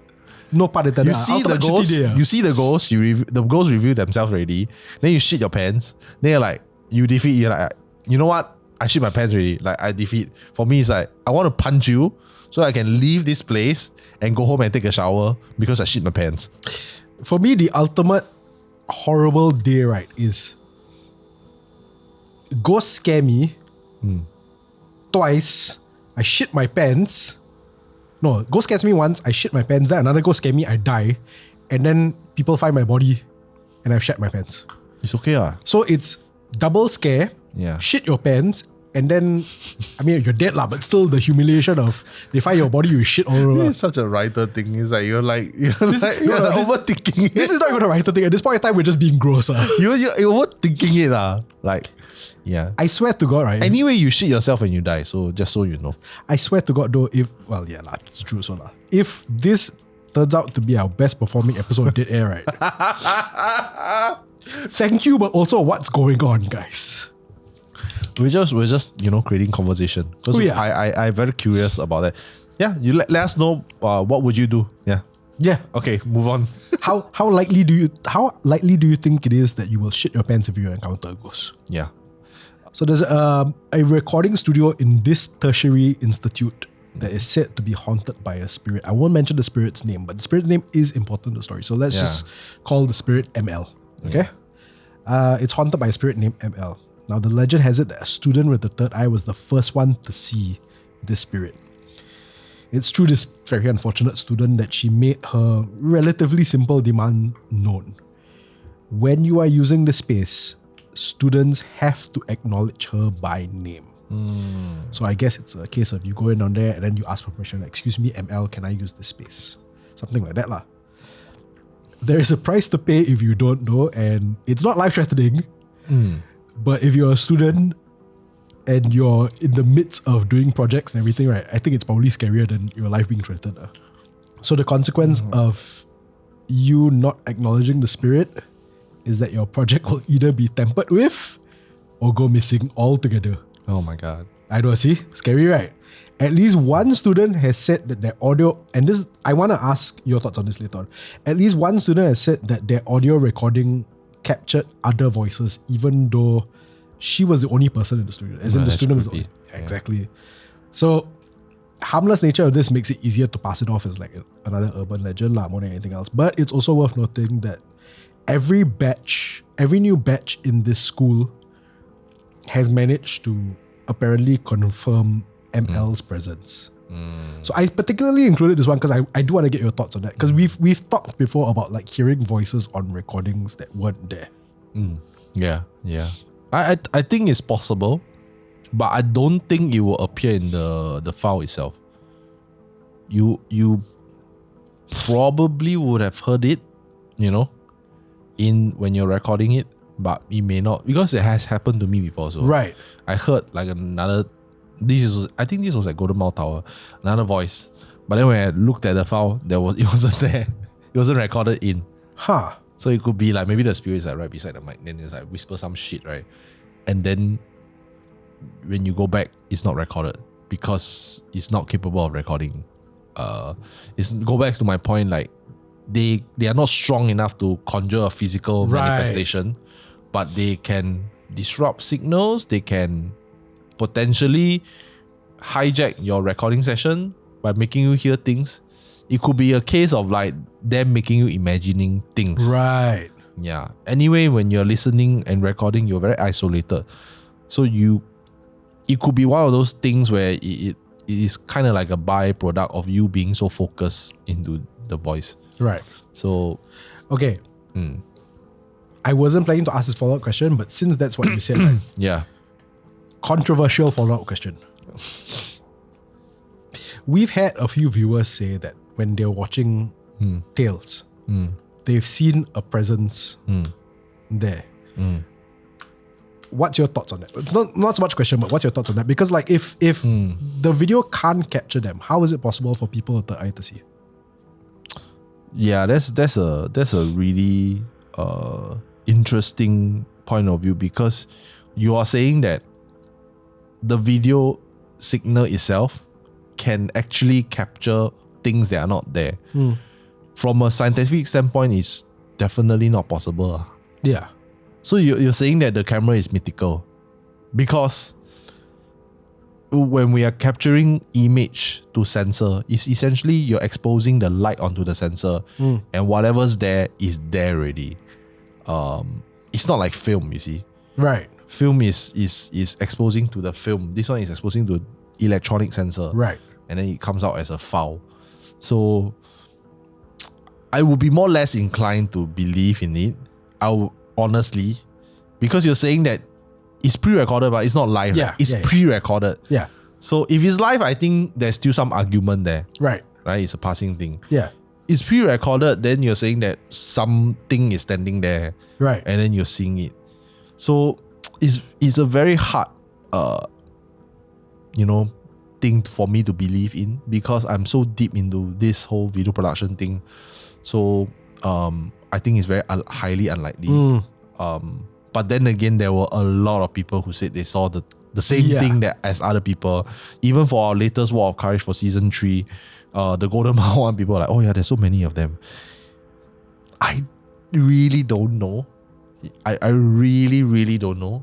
No pun intended. You see the ghost. You see the ghost. The ghosts reveal themselves already. Then you shit your pants. Then you're like, you defeat. You're like, you know what? I shit my pants already. Like, I defeat. For me, it's like, I want to punch you so I can leave this place and go home and take a shower because I shit my pants. For me, the ultimate horrible day, right, is ghosts scare me twice. I shit my pants. No, ghost scares me once. I shit my pants. Then another ghost scare me. I die, and then people find my body, and I've shat my pants. It's okay, So it's double scare. Yeah. Shit your pants. And then, I mean, you're dead lah, but still the humiliation of they find your body, you shit all over. It's such a writer thing. It's like you're overthinking it. This is not even a writer thing. At this point in time, we're just being gross. You're overthinking it. Like, yeah. I swear to God, right? Anyway, you shit yourself when you die. So just so you know. I swear to God, though, it's true, so lah. If this turns out to be our best performing episode of Dead Air, right? Thank you, but also what's going on, guys? We're just creating conversation. I'm very curious about that. Yeah, you let us know what would you do. Yeah. Okay, move on. How likely do you think it is that you will shit your pants if you encounter a ghost? Yeah. So there's a recording studio in this tertiary institute that is said to be haunted by a spirit. I won't mention the spirit's name, but the spirit's name is important to the story. So let's just call the spirit ML. Okay? It's haunted by a spirit named ML. Now the legend has it that a student with the third eye was the first one to see this spirit. It's through this very unfortunate student that she made her relatively simple demand known. When you are using the space, students have to acknowledge her by name. So I guess it's a case of you go in on there and then you ask for permission. Excuse me, ML, can I use this space? Something like that lah. There is a price to pay if you don't know, and it's not life-threatening. But if you're a student and you're in the midst of doing projects and everything, right, I think it's probably scarier than your life being threatened. So the consequence of you not acknowledging the spirit is that your project will either be tampered with or go missing altogether. Oh my God. I know, see? Scary, right? At least one student has said that their audio, and this, I want to ask your thoughts on this later on. At least one student has said that their audio recording captured other voices, even though she was the only person in the studio. As in the student was the only. Exactly. So, harmless nature of this makes it easier to pass it off as like another urban legend more than anything else. But it's also worth noting that every new batch in this school has managed to apparently confirm ML's presence. So I particularly included this one because I do want to get your thoughts on that, because we've talked before about like hearing voices on recordings that weren't there. Yeah. I think it's possible, but I don't think it will appear in the file itself. You probably would have heard it, in when you're recording it, but it may not, because it has happened to me before. So right, I heard like another. I think this was at Golden Mile Tower, another voice. But then when I looked at the file, it wasn't there. It wasn't recorded in. So it could be like maybe the spirit is like right beside the mic, then it's like whisper some shit, right? And then when you go back, it's not recorded because it's not capable of recording. Go back to my point, like they are not strong enough to conjure a physical manifestation, but they can disrupt signals. They can potentially hijack your recording session by making you hear things. It could be a case of like them making you imagining things. Right. Yeah. Anyway, when you're listening and recording, you're very isolated. So it could be one of those things where it is kind of like a byproduct of you being so focused into the voice. Right. So, okay. I wasn't planning to ask this follow-up question, but since that's what you said, right? Yeah. Controversial follow-up question. We've had a few viewers say that when they're watching Tales, they've seen a presence there. What's your thoughts on that? It's not so much a question, but what's your thoughts on that? Because like if the video can't capture them, how is it possible for people with the eye to see? Yeah, that's a really interesting point of view, because you are saying that the video signal itself can actually capture things that are not there. From a scientific standpoint, it's definitely not possible. Yeah. So you're saying that the camera is mythical, because when we are capturing image to sensor, it's essentially you're exposing the light onto the sensor, and whatever's there is there already. It's not like film, you see. Right. Film is exposing to the film. This one is exposing to electronic sensor. Right. And then it comes out as a file. So I would be more or less inclined to believe in it. Honestly, because you're saying that it's pre-recorded, but it's not live. Yeah. Right? It's pre-recorded. Yeah. So if it's live, I think there's still some argument there. Right. Right? It's a passing thing. Yeah. It's pre-recorded, then you're saying that something is standing there. Right. And then you're seeing it. So it's a very hard thing for me to believe in, because I'm so deep into this whole video production thing. So I think it's very highly unlikely. But then again, there were a lot of people who said they saw the the same thing that as other people. Even for our latest War of Courage for season 3, the Golden Mile one, people are like, oh yeah, there's so many of them. I really don't know. I really, really don't know.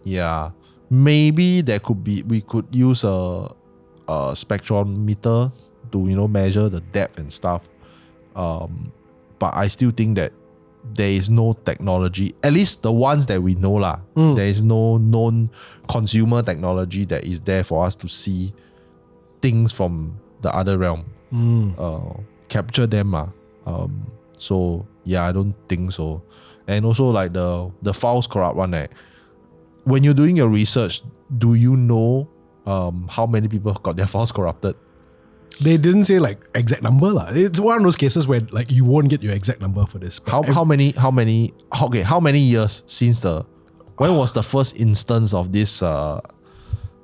Yeah. Maybe there could be, we could use a spectrometer to, you know, measure the depth and stuff. But I still think that there is no technology, at least the ones that we know lah. There is no known consumer technology that is there for us to see things from the other realm. Capture them lah. So yeah, I don't think so. And also like the files corrupt one, right? When you're doing your research, do you know how many people got their files corrupted? They didn't say like exact number lah. It's one of those cases where like you won't get your exact number for this. How many years since when was the first instance of this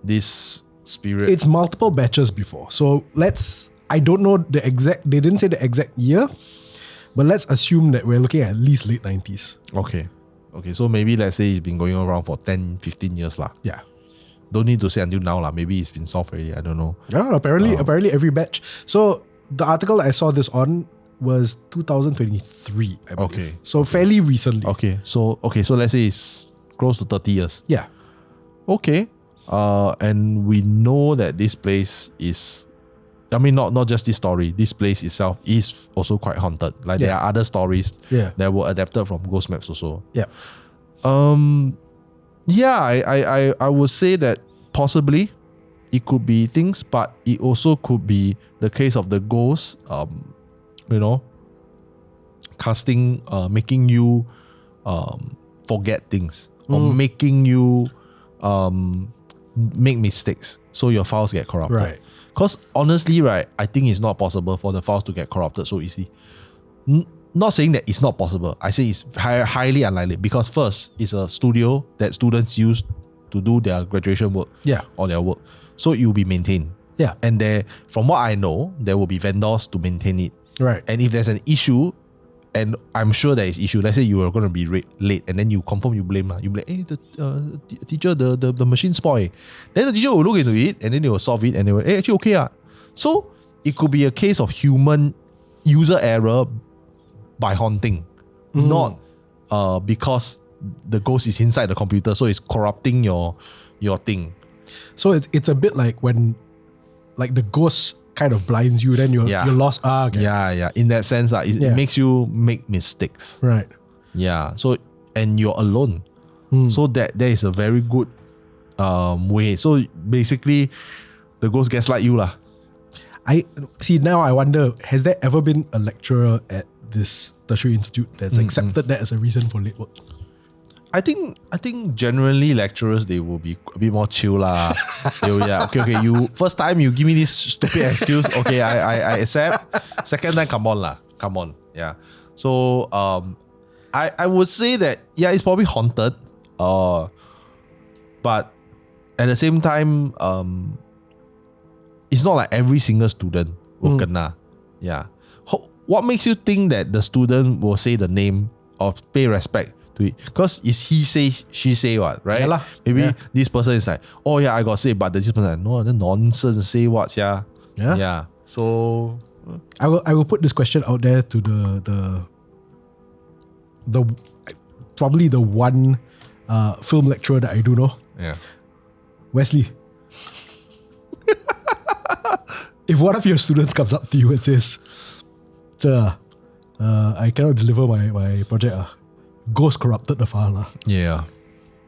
this spirit? It's multiple batches before. So I don't know the exact, they didn't say the exact year, but let's assume that we're looking at least late 90s. Okay, so maybe let's say it's been going around for 10, 15 years lah. Yeah. Don't need to say until now lah. Maybe it's been solved already. I don't know. Yeah, apparently every batch. So the article I saw this on was 2023, I believe. Okay. So fairly recently. Okay. So let's say it's close to 30 years. Yeah. Okay. And we know that this place is, I mean, not just this story. This place itself is also quite haunted. Like there are other stories that were adapted from Ghost Maps also. Yeah. Yeah, I would say that possibly it could be things, but it also could be the case of the ghosts, you know, casting, making you forget things or making you make mistakes, so your files get corrupted. Right. Because honestly, right, I think it's not possible for the files to get corrupted so easily. Not saying that it's not possible. I say it's highly unlikely because first, it's a studio that students use to do their graduation work or their work. So it will be maintained. Yeah. And there, from what I know, there will be vendors to maintain it. Right. And if there's an issue, and I'm sure there is issue, let's say you are going to be late and then you confirm you blame. You blame, hey, the teacher, the machine spoil. Then the teacher will look into it and then they will solve it and they will, hey, actually okay. So it could be a case of human user error by haunting, not because the ghost is inside the computer, so it's corrupting your thing. So it's a bit like when like the ghost kind of blinds you, then you're lost. Okay. Yeah. In that sense, it makes you make mistakes. Right. Yeah. So and you're alone. So that is a very good way. So basically, the ghost gaslight you lah. I see now. I wonder, has there ever been a lecturer at this tertiary institute that's accepted that as a reason for late work? I think generally lecturers, they will be a bit more chill lah. Okay. You first time you give me this stupid excuse. Okay, I accept. Second time, come on. Yeah. So I would say that it's probably haunted. But at the same time, it's not like every single student will kena. Yeah. What makes you think that the student will say the name or pay respect to it? Because it's he say, she say what, right? Yeah, maybe this person is like, oh yeah, I got say, but this person is like, no, the nonsense, say what, yeah. Yeah. So I will put this question out there to the probably the one film lecturer that I do know. Yeah. Wesley. If one of your students comes up to you and says, I cannot deliver my project. Ghost corrupted the file. Yeah.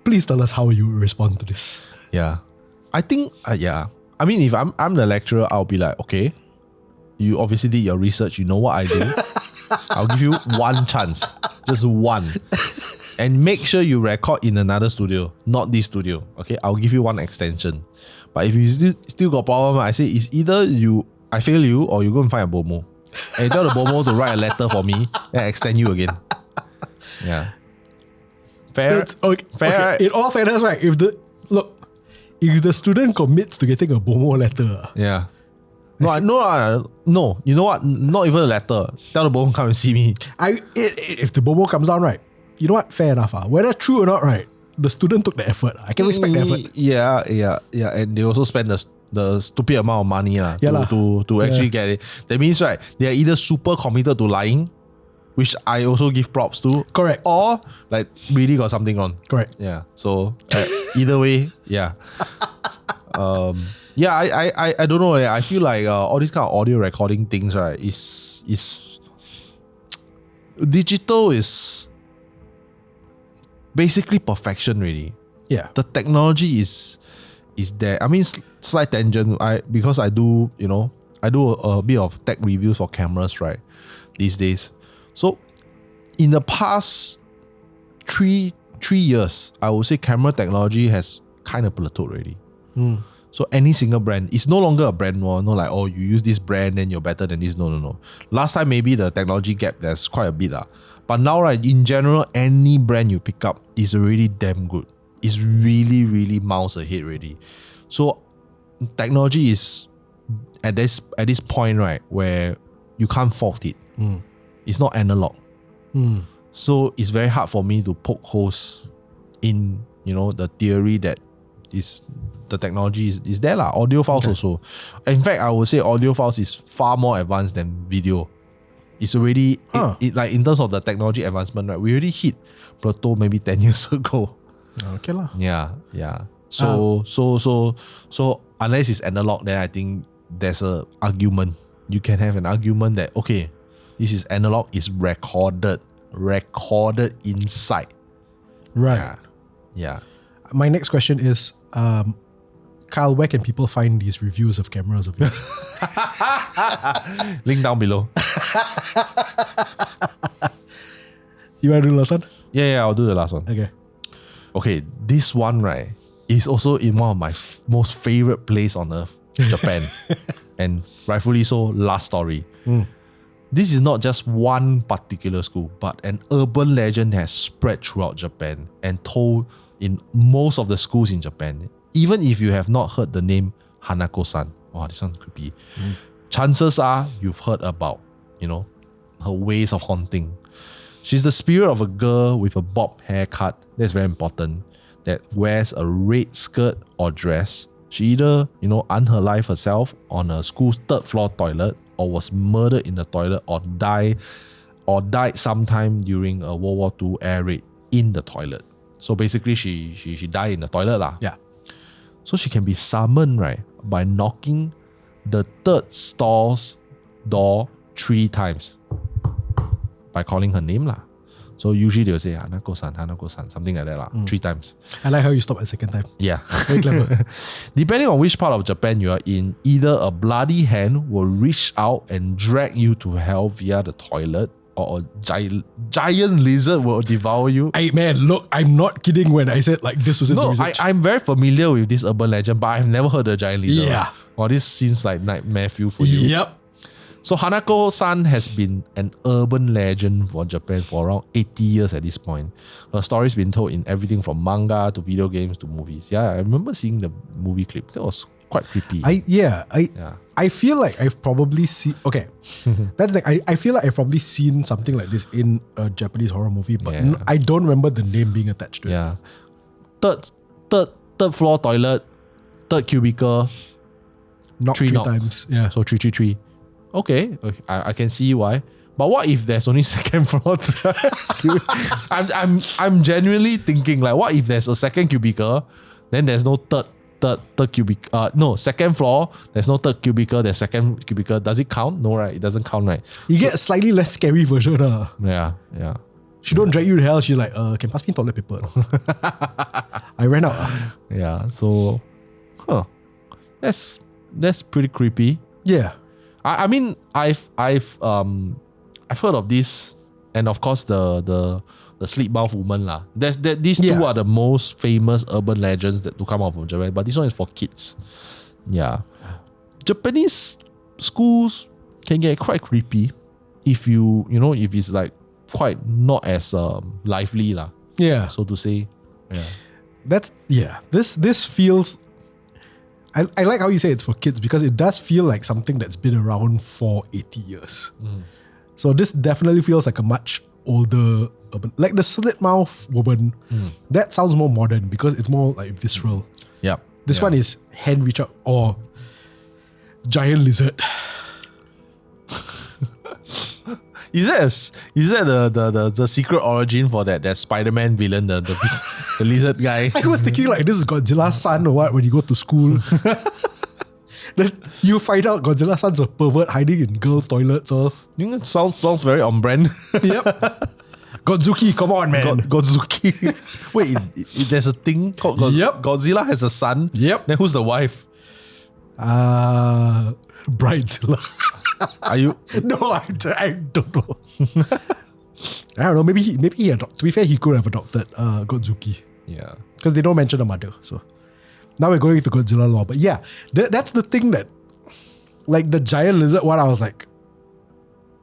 Please tell us how you respond to this. Yeah. I think, I mean, if I'm the lecturer, I'll be like, okay, you obviously did your research. You know what I do. I'll give you one chance. Just one. And make sure you record in another studio, not this studio. Okay, I'll give you one extension. But if you still got problem, I say it's either I fail you or you go and find a BOMO. And tell the BOMO to write a letter for me and extend you again. Yeah. Fair. Fair. Okay. In all fairness, right? If the student commits to getting a BOMO letter. Yeah. No. You know what? Not even a letter. Tell the BOMO come and see me. If the BOMO comes down, right? You know what? Fair enough. Whether true or not, right? the student took the effort. I can respect the effort. Yeah. And they also spend the stupid amount of money to actually get it. That means, right, they are either super committed to lying, which I also give props to. Correct. Or like really got something wrong. Correct. Yeah. So either way, yeah. I don't know. I feel like all these kind of audio recording things, right, is digital is basically perfection, really. Yeah. The technology is there. I mean, slight tangent. Because I do a bit of tech reviews for cameras, right, these days. So in the past three years, I would say camera technology has kind of plateaued already. So any single brand, it's no longer a brand war. No, like, oh, you use this brand then you're better than this. No. Last time maybe the technology gap, there's quite a bit. But now, right, in general, any brand you pick up is already damn good. It's really, really miles ahead already. So technology is at this point, right, where you can't fault it. It's not analog. So it's very hard for me to poke holes in, the theory that is the technology is there. Audio files also. In fact, I would say audio files is far more advanced than video. It's already, like in terms of the technology advancement, right, we already hit plateau maybe 10 years ago. Okay lah. Yeah. So unless it's analog, then I think there's a argument. You can have an argument that, okay, this is analog, is recorded inside. Right. Yeah. My next question is, Kyle, where can people find these reviews of cameras of yours? Link down below. You want to do the last one? Yeah, I'll do the last one. Okay, this one, right, is also in one of my most favorite place on earth, Japan. And rightfully so, last story. This is not just one particular school, but an urban legend that has spread throughout Japan and told in most of the schools in Japan. Even if you have not heard the name Hanakosan, wow, this sounds creepy. Chances are you've heard about, her ways of haunting. She's the spirit of a girl with a bob haircut, that's very important, that wears a red skirt or dress. She either, unalive herself on a school's third floor toilet, or was murdered in the toilet, or died sometime during a World War II air raid in the toilet. So basically she died in the toilet lah. Yeah. So she can be summoned, right, by knocking the third stall's door 3 times by calling her name lah. So usually they'll say Hanakosan, something like that lah. 3 times. I like how you stop at second time. Yeah. Very clever. Depending on which part of Japan you are in, either a bloody hand will reach out and drag you to hell via the toilet, or a giant lizard will devour you. Man, look, I'm not kidding when I said like this was in the No, research. I'm very familiar with this urban legend, but I've never heard of giant lizard. Yeah. Well, this seems like nightmare fuel for you. Yep. So Hanako-san has been an urban legend for Japan for around 80 years at this point. Her story's been told in everything from manga to video games to movies. Yeah, I remember seeing the movie clip. That was quite creepy. I feel like I've probably seen. Okay, that's like I feel like I've probably seen something like this in a Japanese horror movie, but I don't remember the name being attached to it. Yeah, third floor toilet, third cubicle, Knock 3 times. Yeah, so 333. Okay, I can see why. But what if there's only second floor? I'm genuinely thinking like, what if there's a second cubicle, then there's no third cubicle? No, second floor. There's no third cubicle. There's second cubicle. Does it count? No, right? It doesn't count, right? You get a slightly less scary version. Yeah. She don't drag you to hell. She's like, can pass me toilet paper? I ran out. Yeah. So, that's pretty creepy. Yeah. I mean, I've heard of this, and of course the sleep mouth woman lah. These two are the most famous urban legends that to come out from Japan. But this one is for kids. Yeah, Japanese schools can get quite creepy if if it's like quite not as lively lah. Yeah, so to say. Yeah, This feels. I like how you say it's for kids, because it does feel like something that's been around for 80 years. So this definitely feels like a much older urban, like the slit mouth woman. That sounds more modern because it's more like visceral. Yeah. This one is hand reach out or giant lizard. Is that the secret origin for that Spider-Man villain, the lizard guy? I was thinking like this is Godzilla's son or what when you go to school. Then you find out Godzilla's son's a pervert hiding in girls' toilets or Sounds very on brand. Yep. Godzuki, come on, man. Godzuki. Wait, there's a thing called Godzilla has a son. Yep. Then who's the wife? Bridezilla. Are you? No, I don't know. I don't know. Maybe he adopted. To be fair, he could have adopted Godzuki. Yeah. Because they don't mention the mother. So now we're going into Godzilla lore. But yeah, that's the thing that, like the giant lizard one, I was like,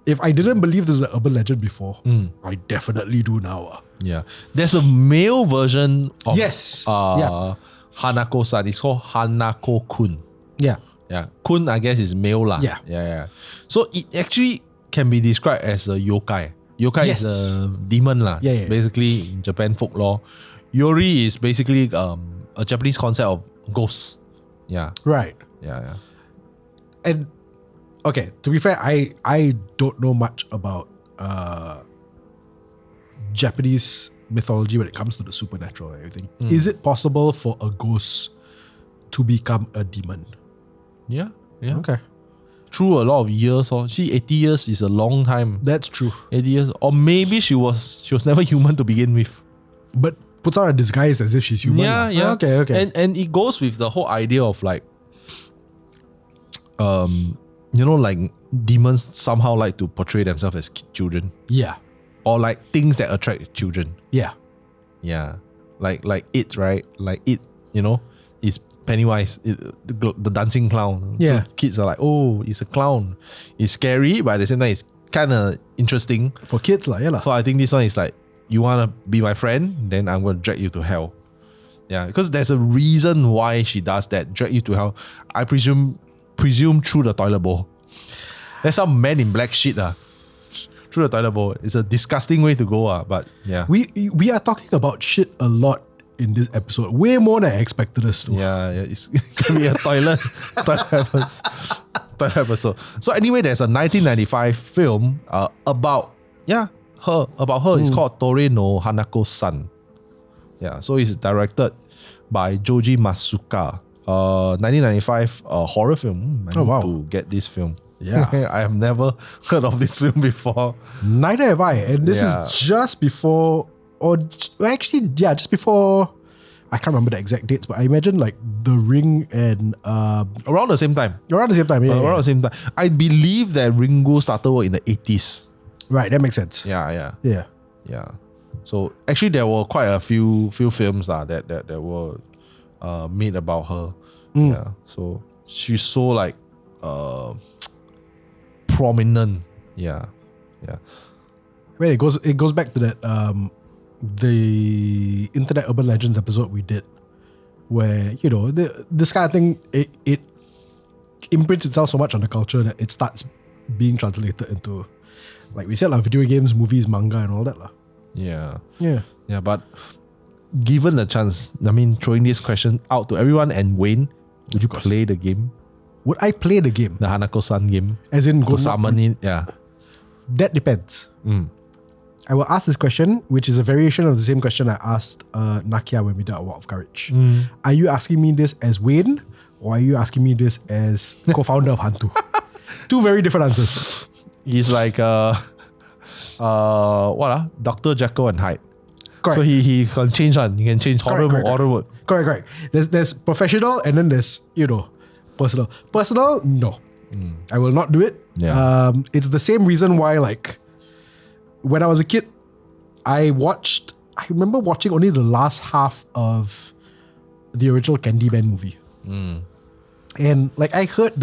if I didn't believe this is an urban legend before, I definitely do now. Yeah. There's a male version of Yes. Hanakosan. It's called Hanako-kun. Yeah. Yeah. Kun, I guess, is male lah. Yeah. So it actually can be described as a yokai. Yokai is a demon lah. Yeah. Basically, in Japan folklore. Yori is basically a Japanese concept of ghosts. Yeah. Right. Yeah. And okay, to be fair, I don't know much about Japanese mythology when it comes to the supernatural and everything. Is it possible for a ghost to become a demon? Yeah. Okay. Through a lot of years. See, 80 years is a long time. That's true. 80 years. Or maybe she was never human to begin with. But puts on a disguise as if she's human. Yeah. Okay. And it goes with the whole idea of like, like demons somehow like to portray themselves as children. Yeah. Or like things that attract children. Yeah. Yeah. Like it, right? Like it, is Pennywise, the dancing clown. Yeah. So kids are like, oh, it's a clown. It's scary, but at the same time, it's kind of interesting. For kids, yeah. So I think this one is like, you want to be my friend? Then I'm going to drag you to hell. Yeah, because there's a reason why she does that, drag you to hell. I presume through the toilet bowl. There's some man in black shit through the toilet bowl. It's a disgusting way to go but yeah. We are talking about shit a lot in this episode, way more than I expected us to. Yeah, it's gonna be a toilet episode. So anyway, there's a 1995 film about her. It's called Tore no Hanako-san. Yeah, so it's directed by Joji Masuka. 1995 horror film. I need to get this film. Yeah. I have never heard of this film before. Neither have I. And this is just before, just before, I can't remember the exact dates, but I imagine like The Ring and... around the same time. Around the same time, yeah. Around the same time. I believe that Ringo started work in the 80s. Right, that makes sense. Yeah. So actually there were quite a few films that were made about her. Yeah. So she's so like prominent. Yeah. I mean, it goes back to that the Internet Urban Legends episode we did, where this kind of thing it imprints itself so much on the culture that it starts being translated into, like we said, like video games, movies, manga, and all that lah. Yeah. But given the chance, I mean, throwing this question out to everyone, and Wayne, would you play the game? Would I play the game? The Hanakosan game? As in go summon it? Yeah. That depends. I will ask this question, which is a variation of the same question I asked Nakia when we did our Walk of Courage. Are you asking me this as Wayne, or are you asking me this as co-founder of HANTU? Two very different answers. He's like Dr. Jekyll and Hyde. Correct. So he can change on. He can change horror mode. Correct. There's professional and then there's personal. Personal, no. I will not do it. Yeah. It's the same reason why, like, when I was a kid, I remember watching only the last half of the original Candyman movie. And like I heard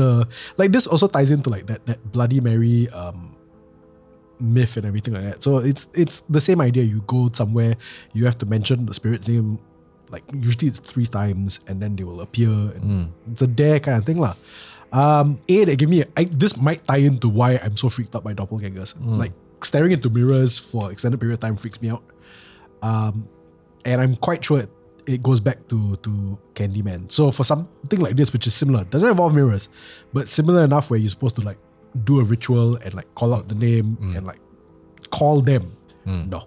this also ties into like that Bloody Mary myth and everything like that. So it's the same idea. You go somewhere, you have to mention the spirit's name, like usually it's 3 times, and then they will appear, and it's a dare kind of thing lah. They give me this might tie into why I'm so freaked out by doppelgangers. Like staring into mirrors for extended period of time freaks me out. And I'm quite sure it goes back to Candyman. So for something like this, which is similar, doesn't involve mirrors, but similar enough where you're supposed to like do a ritual and like call out the name and like call them. No,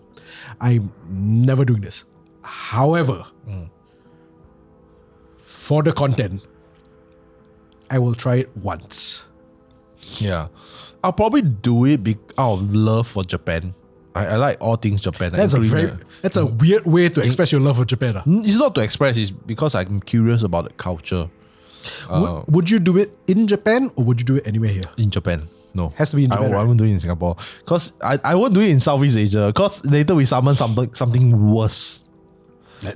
I'm never doing this. However, for the content, I will try it once. Yeah. I'll probably do it out of love for Japan. I like all things Japan. That's a weird way to express your love for Japan. It's not to express, it's because I'm curious about the culture. Would you do it in Japan or would you do it anywhere here? In Japan. No. Has to be in Japan. I won't do it in Singapore. Because I won't do it in Southeast Asia. Because later we summon something worse.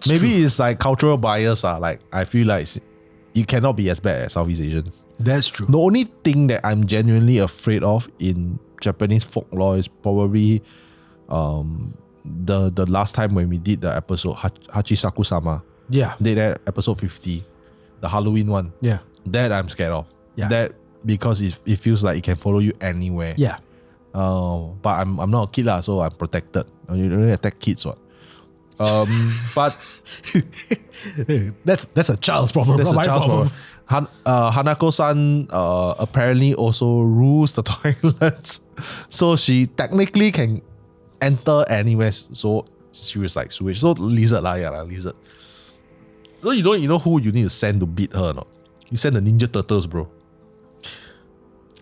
Maybe it's like cultural bias. Like I feel like you cannot be as bad as Southeast Asian. That's true. The only thing that I'm genuinely afraid of in Japanese folklore is probably the last time when we did the episode Hachisaku-sama. Yeah. Did that episode 50. The Halloween one. Yeah. That I'm scared of. Yeah. That because it feels like it can follow you anywhere. Yeah. But I'm not a kid lah, so I'm protected. You don't attack kids, what? But that's a child's problem. That's a child's problem. Hanako-san apparently also rules the toilets, so she technically can enter anywhere. So she was like sewage. So lizard lah, lizard. So you know who you need to send to beat her or not? You send the Ninja Turtles, bro,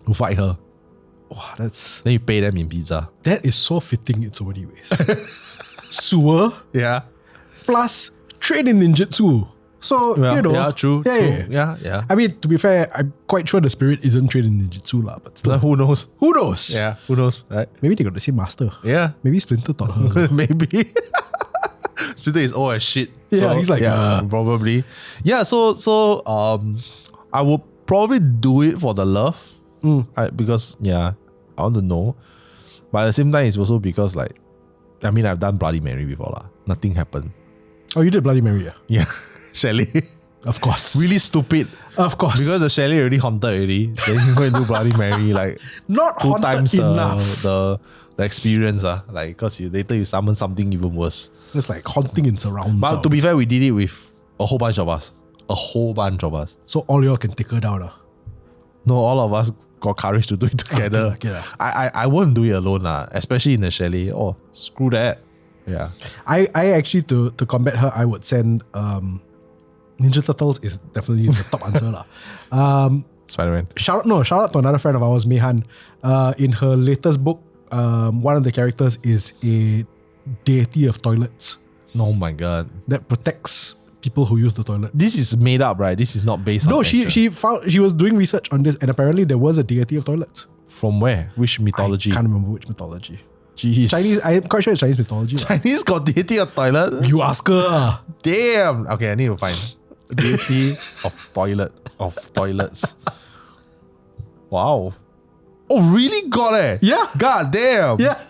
to fight her. Wow, then you pay them in pizza. That is so fitting in so many ways. Sewer, plus train in ninjutsu. So true. Yeah. I mean, to be fair, I'm quite sure the spirit isn't trained in ninjutsu lah, but still, who knows? Who knows? Yeah, who knows? Right? Maybe they got the same master. Yeah, maybe Splinter taught her. Maybe Splinter is old as shit. Yeah, he's like probably. Yeah, so I would probably do it for the love, because I want to know, but at the same time, it's also because like, I mean, I've done Bloody Mary before lah. Nothing happened. Oh, you did Bloody Mary? Yeah. Chalet. Of course. Really stupid. Of course. Because the chalet already haunted already. Then you go and do Bloody Mary like not 2 times enough. the experience. Like, because later you summon something even worse. It's like haunting in surrounds. But to be fair, we did it with a whole bunch of us. So all y'all can take her down. No, all of us got courage to do it together. Okay. I won't do it alone, especially in the chalet. Oh, screw that. Yeah. I actually, to combat her, I would send Ninja Turtles is definitely the top answer. Spider-Man. Shout out to another friend of ours, Mehan. In her latest book, one of the characters is a deity of toilets. Oh my god. That protects people who use the toilet. This is made up, right? This is not based on. No, she was doing research on this, and apparently there was a deity of toilets. From where? Which mythology? I can't remember which mythology. Jeez. Chinese, I'm quite sure it's Chinese mythology. Chinese got deity of toilet? You ask her. Damn. Okay, I need to find deity of toilets. Wow. Oh, really? God Yeah. God damn. Yeah.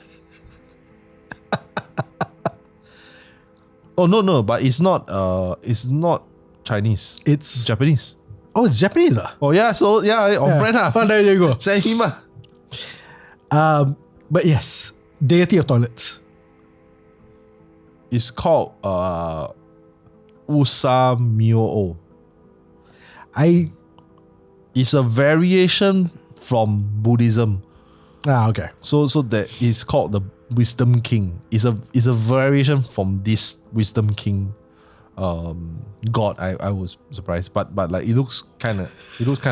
Oh no, but it's not Chinese. It's Japanese. Oh, it's Japanese. Oh yeah, so on brand. Oh, there you go. Send him. But yes, deity of toilets. It's called Usamyo. It's a variation from Buddhism. Okay. So that is called the Wisdom King. It's a variation from this Wisdom King god. I was surprised. But like it looks kinda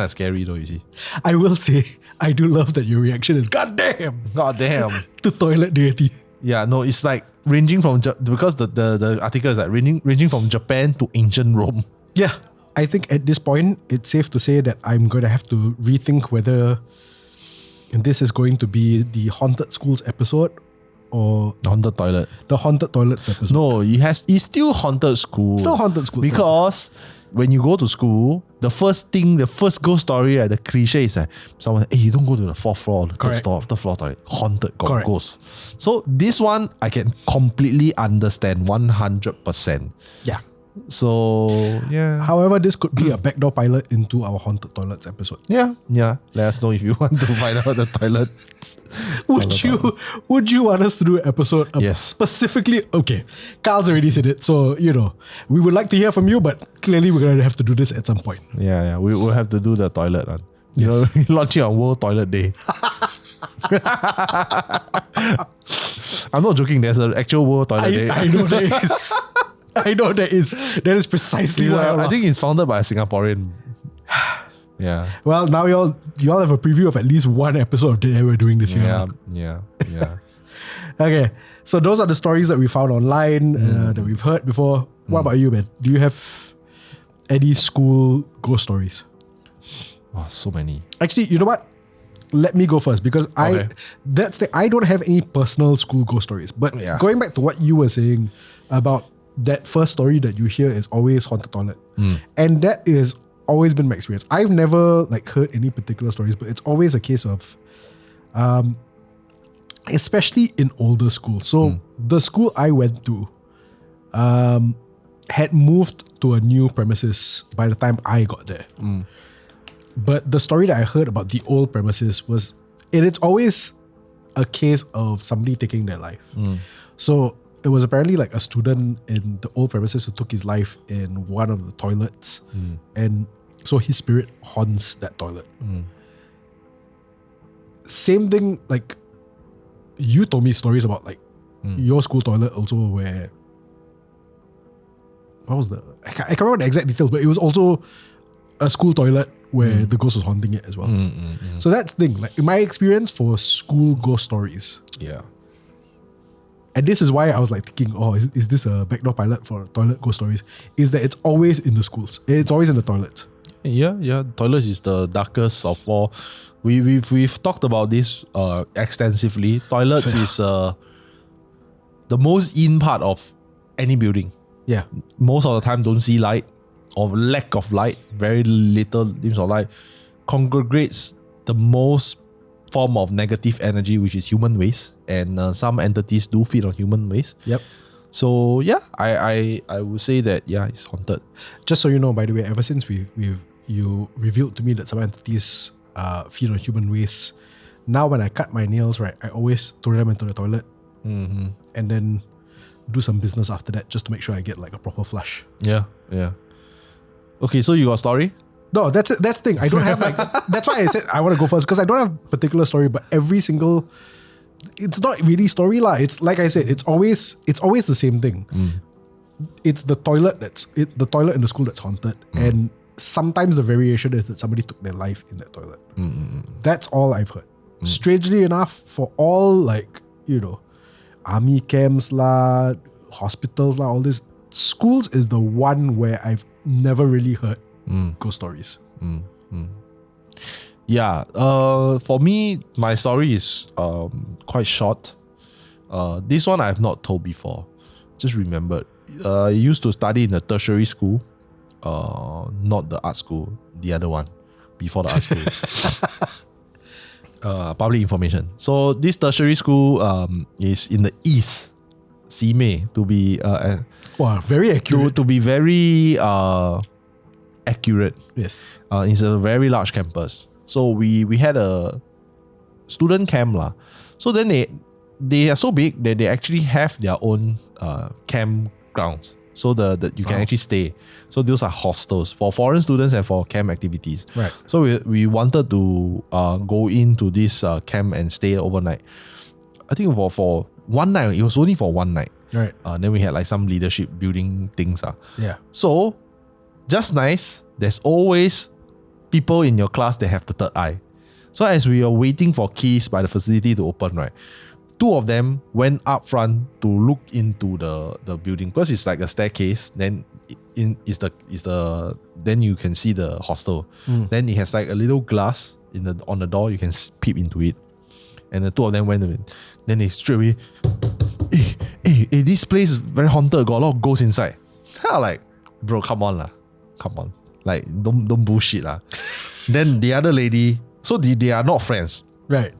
scary though, you see. I will say I do love that your reaction is God damn to toilet deity. Yeah, no, it's like ranging from because the article is like ranging from Japan to ancient Rome. Yeah. I think at this point it's safe to say that I'm going to have to rethink whether this is going to be the haunted schools episode or the haunted toilet. The haunted toilets episode. No, it's still haunted school. Still haunted school. Because when you go to school, the first ghost story, the cliche is like someone, hey, you don't go to the 4th floor, the third floor toilet. Haunted, got ghosts. So this one I can completely understand 100%. Yeah. So yeah. However, this could be a backdoor pilot into our Haunted Toilets episode. Yeah. Let us know if you want to find out the toilet. Would you want us to do an episode Yes. specifically? Okay, Carl's already said it, so we would like to hear from you, but clearly we're gonna have to do this at some point. Yeah. We will have to do the toilet one. Yes. Launching on World Toilet Day. I'm not joking. There's an actual World Toilet Day. I know there is. I know there is. That is precisely why I think it's founded by a Singaporean. Yeah. Well, now you all have a preview of at least one episode that we're doing this year. Yeah. Okay, so those are the stories that we found online that we've heard before. What about you, man? Do you have any school ghost stories? Oh, so many. Actually, you know what? Let me go first because I don't have any personal school ghost stories. But going back to what you were saying about that first story that you hear is always haunted toilet, and that is always been my experience. I've never heard any particular stories, but it's always a case of, especially in older schools. So the school I went to, had moved to a new premises by the time I got there. But the story that I heard about the old premises was, it's always a case of somebody taking their life. So it was apparently a student in the old premises who took his life in one of the toilets. And so his spirit haunts that toilet. Same thing, you told me stories about your school toilet also where, what was I can't remember the exact details, but it was also a school toilet where the ghost was haunting it as well. So that's the thing. In my experience for school ghost stories. Yeah. And this is why I was thinking, is this a backdoor pilot for toilet ghost stories? Is that it's always in the schools. It's always in the toilets. Yeah. Toilets is the darkest of all. We've talked about this extensively. Toilets is the most in part of any building. Yeah. Most of the time don't see light or lack of light, very little glimpse of light, congregates the most form of negative energy, which is human waste, and some entities do feed on human waste. Yep. So yeah, I would say that it's haunted. Just so you know, by the way, ever since you revealed to me that some entities feed on human waste, now when I cut my nails, right, I always throw them into the toilet, and then do some business after that just to make sure I get a proper flush. Yeah. Okay, so you got a story? No, that's it. That's the thing. I don't have that's why I said I want to go first, because I don't have a particular story, but every single, it's not really story lah. It's like I said, it's always the same thing. It's the toilet the toilet in the school that's haunted, and sometimes the variation is that somebody took their life in that toilet. That's all I've heard. Strangely enough, for all army camps lah, hospitals lah, all this, schools is the one where I've never really heard ghost stories. Yeah. For me, my story is quite short. This one I have not told before. Just remembered. I used to study in a tertiary school. Not the art school, the other one before the art school. Public information. So this tertiary school is in the east, Simei, to be very accurate. To be very accurate. Yes. It's a very large campus. So we had a student camp lah. So then they are so big that they actually have their own campgrounds. So you can actually stay. So those are hostels for foreign students and for camp activities. Right. So we wanted to go into this camp and stay overnight. I think for one night. It was only for one night. Right. Then we had some leadership building things. Yeah. So just nice, there's always people in your class that have the third eye. So as we are waiting for keys by the facility to open, right, two of them went up front to look into the building, because it's like a staircase. Then then you can see the hostel. Then it has a little glass on the door. You can peep into it. And the two of them went in. Then they straight away, hey, this place is very haunted. Got a lot of ghosts inside. I'm like, bro, come on. Don't bullshit lah. Then the other lady, so they are not friends. Right.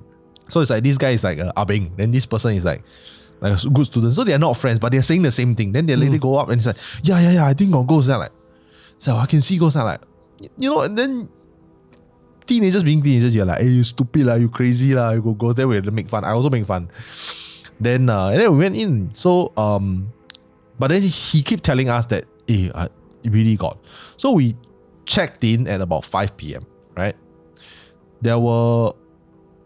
So it's this guy is ah beng. Then this person is like a good student. So they're not friends, but they're saying the same thing. Then they later go up and it's like, yeah, I think got ghosts. They're like, so I can see ghosts. I'm like, and then teenagers being teenagers, you're like, hey, you stupid lah, you crazy lah, you go ghosts. Then we make fun. I also make fun. Then and then we went in. So but then he kept telling us that, hey, it really got. So we checked in at about 5 p.m. Right? There were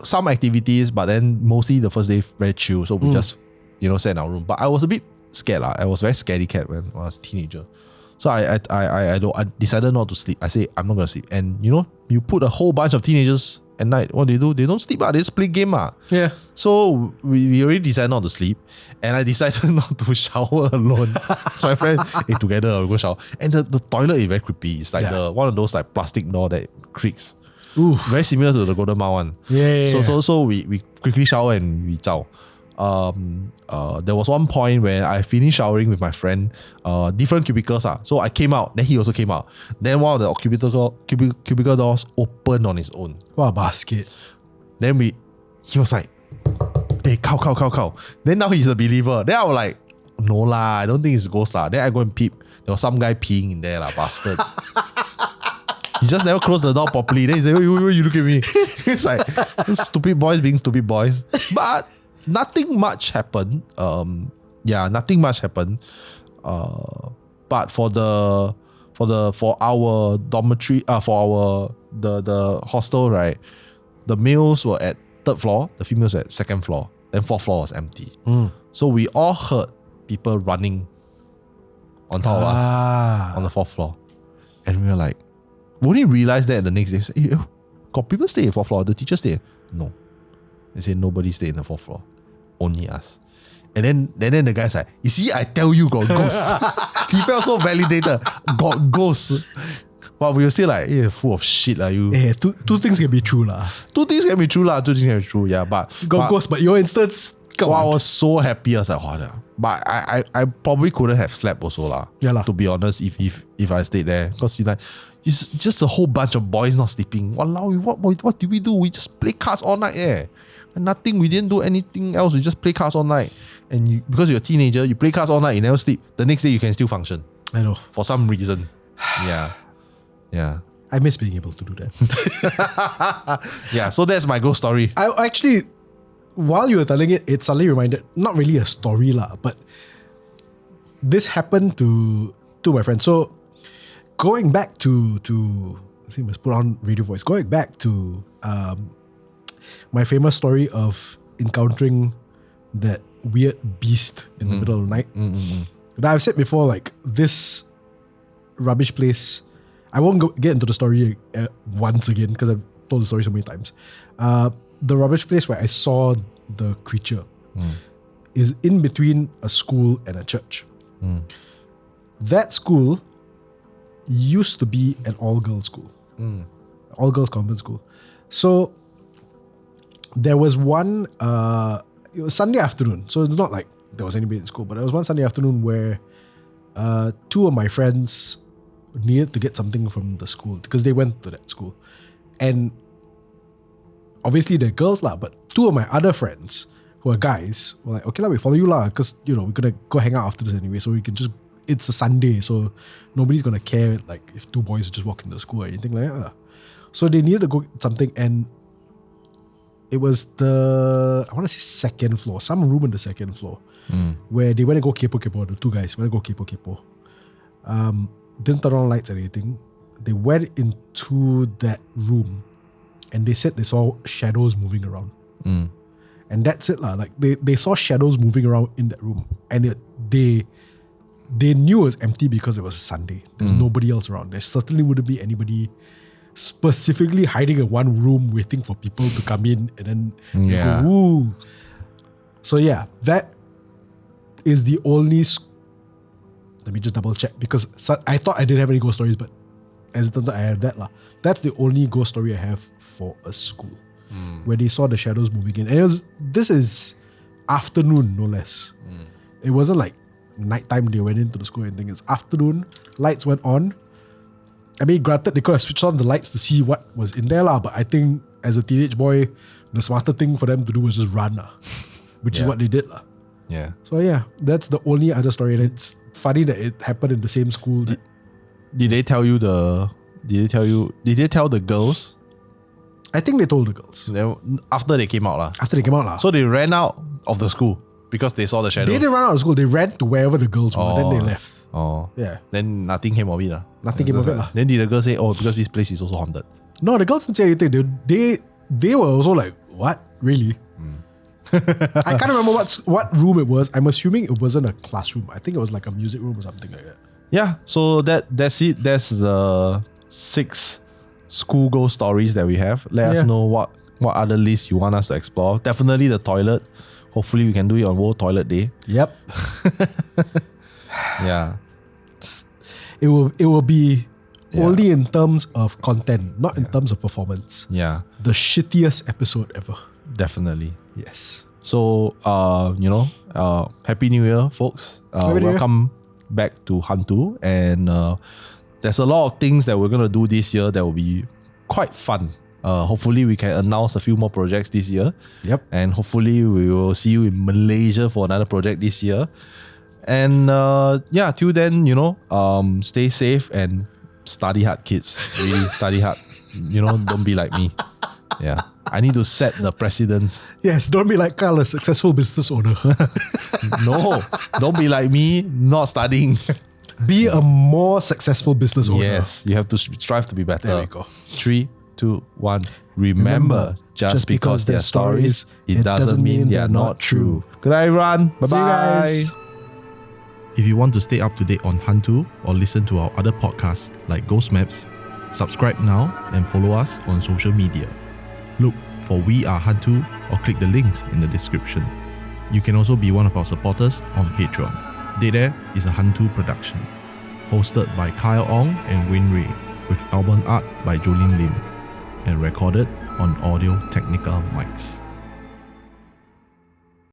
some activities, but then mostly the first day very chill. So we just, sat in our room. But I was a bit scared lah. I was very scaredy cat when I was a teenager. So I decided not to sleep. I say I'm not gonna sleep. And you put a whole bunch of teenagers at night. What do? They don't sleep. They just play game. Yeah. So we already decided not to sleep. And I decided not to shower alone. So my friend, hey, together we'll go shower. And the toilet is very creepy. It's like one of those like plastic door that creaks. Ooh. Very similar to the Golden Mile one. Yeah. So we quickly shower and we zao. There was one point where I finished showering with my friend, different cubicles. So I came out, then he also came out. Then one of the cubicle doors opened on its own. What a basket. Then he was like, hey, cow. Then now he's a believer. Then I was like, no lah, I don't think it's a ghost lah. Then I go and peep. There was some guy peeing in there lah, bastard. He just never closed the door properly. Then he said, you look at me. It's like, stupid boys being stupid boys. But nothing much happened. Nothing much happened. But for our dormitory, for the hostel, right? The males were at 3rd floor, the females were at 2nd floor, then 4th floor was empty. So we all heard people running on top of us on the 4th floor, and we were like, we only realized that the next day. Hey, got people stay in 4th floor? The teacher stay? No. They said nobody stay in the 4th floor. Only us. And then the guy's like, you see, I tell you got ghosts. He felt so validated. Got ghosts. But we were still like, full of shit lah. You. Yeah, two things can be true lah. Two things can be true. Yeah, but got ghosts. But your instance, I was so happy. I was like, oh, but I probably couldn't have slept also lah. Yeah lah. To be honest, if I stayed there, because it's just a whole bunch of boys not sleeping. Walao, what did we do? We just play cards all night. Nothing. We didn't do anything else. We just play cards all night. And because you're a teenager, you play cards all night. You never sleep. The next day you can still function. I know. For some reason. Yeah. I miss being able to do that. Yeah. So that's my ghost story. I actually, while you were telling it, it suddenly reminded, not really a story lah, but this happened to my friend. So going back to see, must put on radio voice. Going back to my famous story of encountering that weird beast in the middle of the night. That I've said before, like this rubbish place. I won't get into the story once again because I've told the story so many times. The rubbish place where I saw the creature is in between a school and a church. That school used to be an all-girls school. All-girls convent school. So there was one, it was Sunday afternoon. So it's not like there was anybody in school, but there was one Sunday afternoon where two of my friends needed to get something from the school because they went to that school. And obviously they're girls lah, but two of my other friends who are guys were like, okay lah, we follow you lah, because we're gonna go hang out after this anyway, so we can just, it's a Sunday, so nobody's gonna care like if two boys just walk into the school or anything like that. So they needed to go get something, and it was I want to say 2nd floor, some room in the 2nd floor, where they went to go kepo. The two guys went to go kepo. Didn't turn on lights or anything. They went into that room and they said they saw shadows moving around. And that's it lah. Like they saw shadows moving around in that room, and they knew it was empty because it was a Sunday. There's nobody else around. There certainly wouldn't be anybody specifically hiding in one room waiting for people to come in and then they go, woo. So yeah, that is the only. Let me just double check, because I thought I didn't have any ghost stories, but as it turns out, I have that lah. That's the only ghost story I have for a school, where they saw the shadows moving in. And this is afternoon, no less. It wasn't like nighttime they went into the school or anything. It's afternoon, lights went on. I mean, granted, they could have switched on the lights to see what was in there lah, but I think as a teenage boy, the smarter thing for them to do was just run lah, which is what they did lah. Yeah. So yeah, that's the only other story, and it's funny that it happened in the same school. Did they tell you Did they tell the girls? I think they told the girls. After they came out. After they came out. So they ran out of the school because they saw the shadows. They didn't run out of school. They ran to wherever the girls were. Then they left. Oh. Yeah. Then nothing came of it. Nothing came of it. Then did the girl say, oh, because this place is also haunted? No, the girls didn't say anything. They were also like, what? Really? I can't remember what room it was. I'm assuming it wasn't a classroom. I think it was like a music room or something like that. Yeah, so that's it. That's the 6 school ghost stories that we have. Let us know what other lists you want us to explore. Definitely the toilet. Hopefully we can do it on World Toilet Day. Yep. Yeah. It will be only in terms of content, not in terms of performance. Yeah. The shittiest episode ever. Definitely. Yes. So Happy New Year, folks. Welcome back to HANTU, and there's a lot of things that we're gonna do this year that will be quite fun. Hopefully we can announce a few more projects this year. Yep. And hopefully we will see you in Malaysia for another project this year. And till then, stay safe and study hard, kids. Really study hard. Don't be like me. Yeah. I need to set the precedent. Yes, don't be like Kyle, a successful business owner. No, don't be like me, not studying. Be a more successful business owner. Yes, you have to strive to be better. There we go. 3, 2, 1. Remember, just because they're stories, it doesn't mean they're not true. Good night, everyone. Bye-bye. See you guys. If you want to stay up to date on HANTU or listen to our other podcasts like Ghost Maps, subscribe now and follow us on social media. Look for We Are HANTU or click the links in the description. You can also be one of our supporters on Patreon. Dead Air is a HANTU production, hosted by Kyle Ong and Wayne Ray, with album art by Jolene Lim, and recorded on Audio Technica mics.